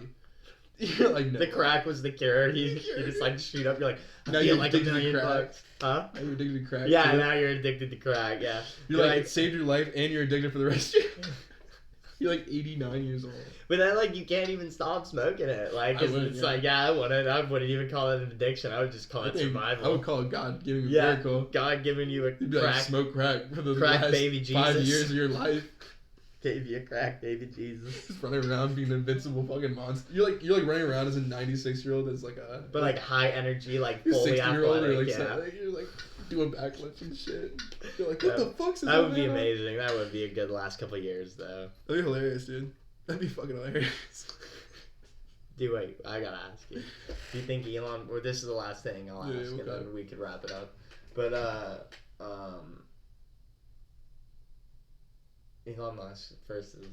You're like, no. The crack was the cure. You just like shoot up. You're like, I feel like $1 million bucks. Huh? Now you're addicted to crack. Yeah, now you're addicted to crack. Yeah. You're like, it saved your life and you're addicted for the rest of your life. You're like 89 years old. But then, like, you can't even stop smoking it. Like, like, I wouldn't even call it an addiction. I would just call it survival. I would call it God giving you a miracle. God giving you a You'd be crack. Like, smoke crack for the crack last baby Jesus. 5 years of your life. Gave you a crack baby Jesus. Just running around being an invincible fucking monster. You're like running around as a 96-year-old as like a... But like high energy, like fully athletic, or like you're like doing backflips and shit. You're like, what the fuck's this? That would be amazing. That would be a good last couple of years, though. That'd be hilarious, dude. That'd be fucking hilarious. Dude, wait, I gotta ask you. Do you think Elon... Or this is the last thing I'll ask, and then we could wrap it up. But, Elon Musk versus...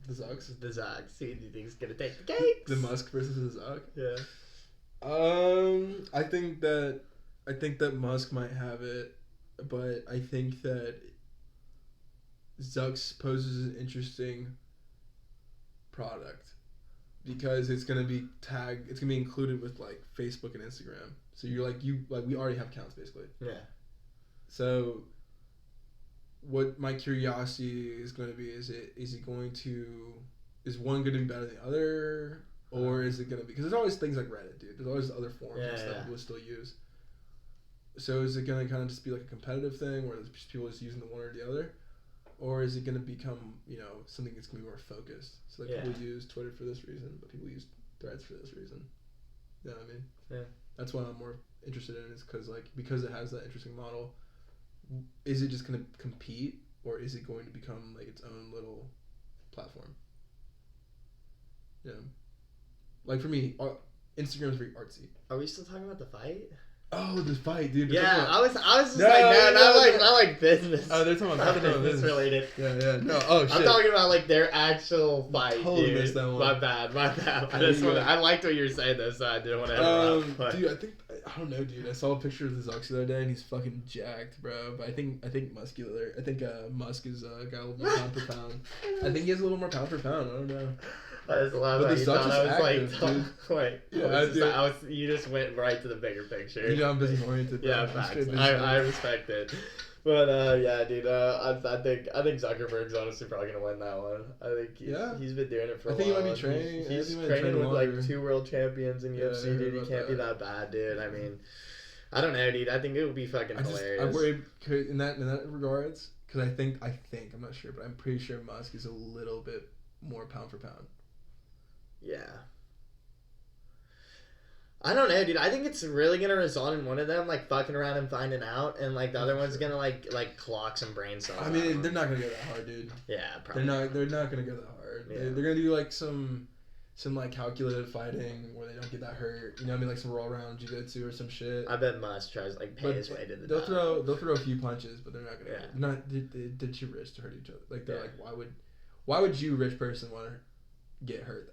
The Zucks? The Zucks. Who do you think is gonna take the cakes? The Musk versus the Zuck? Yeah. I think that Musk might have it, but I think that Zucks poses an interesting product because it's gonna be tagged. It's gonna be included with like Facebook and Instagram. So you're like we already have accounts basically. Yeah. So what my curiosity is going to be is one going to be better than the other, or is it going to be, because there's always things like Reddit, dude, there's always other forums and stuff people still use, so is it going to kind of just be like a competitive thing where people just using the one or the other, or is it going to become, you know, something that's going to be more focused, so like people use Twitter for this reason but people use Threads for this reason, you know what I mean? Yeah. That's what I'm more interested in, is because it has that interesting model. Is it just going to compete, or is it going to become like its own little platform? Yeah. Like for me, Instagram is very artsy. Are we still talking about the fight? Oh, the fight, dude. Yeah, I was just not like business. Oh, they're talking about business related. Yeah. No, oh shit. I'm talking about like their actual fight. Totally dude. missed that one. My bad. I liked what you were saying though, so I didn't want to interrupt. Dude, I don't know, dude. I saw a picture of the Zucks the other day, and he's fucking jacked, bro. But I think muscular. I think Musk is got a little more pound per pound. I think he has a little more pound per pound. I don't know. I just love but how the you Zucks thought I was active, like, dude. wait. Yeah, you just went right to the bigger picture. You know, I'm business oriented. Yeah, facts. I respect it. But yeah, dude. I think Zuckerberg's honestly probably gonna win that one. I think he's been doing it for a while. I think he might be training. He's training with like 2 world champions in UFC, dude. He can't be that bad, dude. I mean, I don't know, dude. I think it would be fucking hilarious. I worry in that regards, because I think I'm not sure, but I'm pretty sure Musk is a little bit more pound for pound. Yeah. I don't know, dude. I think it's really gonna result in one of them like fucking around and finding out, and like the other one's gonna like clock some brain cells. I mean, they're not gonna go that hard, dude. Yeah, probably. They're not gonna go that hard. Yeah. They're gonna do like some like calculated fighting where they don't get that hurt. You know what I mean? Like some roll around jiu-jitsu or some shit. I bet Musk tries like pay his way to the top. They'll throw a few punches, but they're not gonna. They're too rich to hurt each other. Like they're like, why would you, rich person, want to get hurt?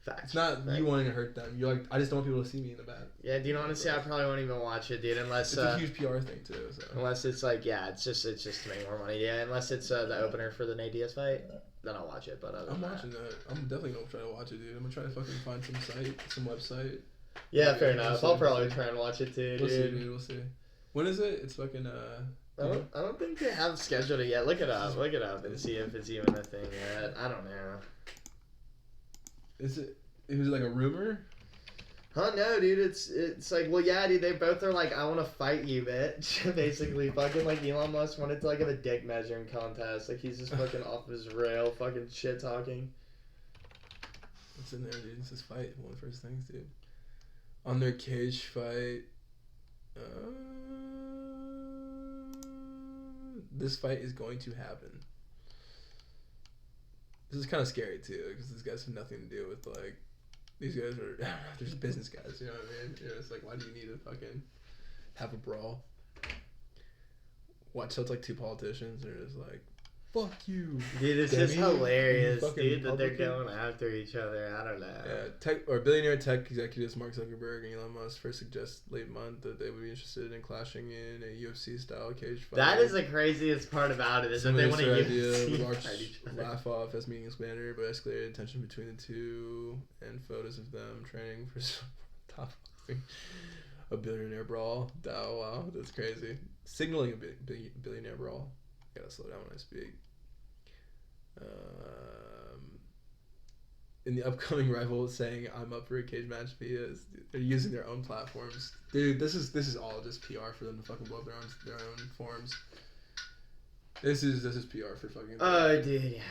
Facts. It's not you wanting to hurt them. You're like, I just don't want people to see me in the bad. Yeah, dude, honestly, I probably won't even watch it, dude, unless... It's a huge PR thing, too, so. Unless it's like, yeah, it's just to make more money. Yeah, unless it's the opener for the Nate Diaz fight, then I'll watch it, but I'm watching that. I'm definitely going to try to watch it, dude. I'm going to try to fucking find some website. Yeah, fair enough. I'll probably try and watch it, too, We'll see, dude. We'll see. When is it? It's fucking, I don't think they have scheduled it yet. Look it up and see if it's even a thing yet. I don't know. Was it like a rumor? Huh, no, dude, it's like, well, yeah, dude, they both are like, I want to fight you, bitch. Basically, fucking, like, Elon Musk wanted to, like, have a dick measuring contest. Like, he's just fucking off his rail, fucking shit-talking. What's in there, dude? It's this fight. One of the first things, dude. On their cage fight, this fight is going to happen. This is kind of scary, too, because these guys have nothing to do with, like, these guys are, they're just business guys, you know what I mean? You know, it's like, why do you need to fucking have a brawl? Watch, so it's like two politicians, they're just like, fuck you. Dude, it's just hilarious, dude, that they're going after each other. I don't know. Yeah, billionaire tech executives Mark Zuckerberg and Elon Musk first suggest late month that they would be interested in clashing in a UFC-style cage fight. That is the craziest part about it, is that they want to laugh off as meeting expander, but escalated tension between the two and photos of them training for top boxing. A billionaire brawl. Oh, wow, that's crazy. Signaling a billionaire brawl. Gotta slow down when I speak. In the upcoming rival saying I'm up for a cage match because they're using their own platforms. Dude, this is all just PR for them to fucking blow up their own forums. This is PR for fucking. Oh, dude, yeah.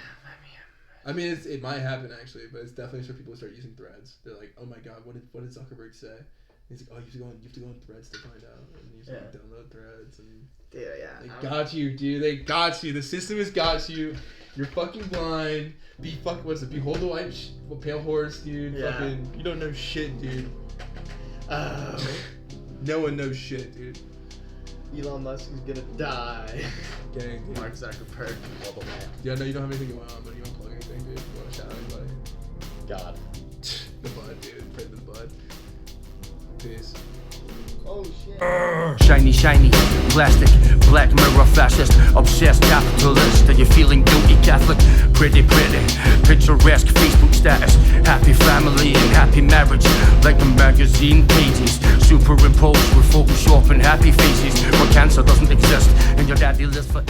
I mean, it might happen actually, but it's definitely so people start using threads. They're like, oh my god, what did Zuckerberg say? And he's like, oh, you have to go on Threads to find out, and you have to download Threads and. Dude, yeah. They got you, dude. They got you. The system has got you. You're fucking blind. Behold the white pale horse, dude. Yeah. Fucking, you don't know shit, dude. No one knows shit, dude. Elon Musk is gonna die. Gang, dude. Mark Zuckerberg. Yeah, no, you don't have anything going on, but you want to plug anything, dude? You want to shout out anybody? God. The bud, dude. Pray to the bud. Peace. Oh shit. Shiny, plastic, black mirror fascist, obsessed capitalist. Are you feeling guilty Catholic? Pretty, picturesque Facebook status. Happy family and happy marriage, like the magazine pages. Superimposed with Photoshop and happy faces. But cancer doesn't exist, and your daddy lives for 8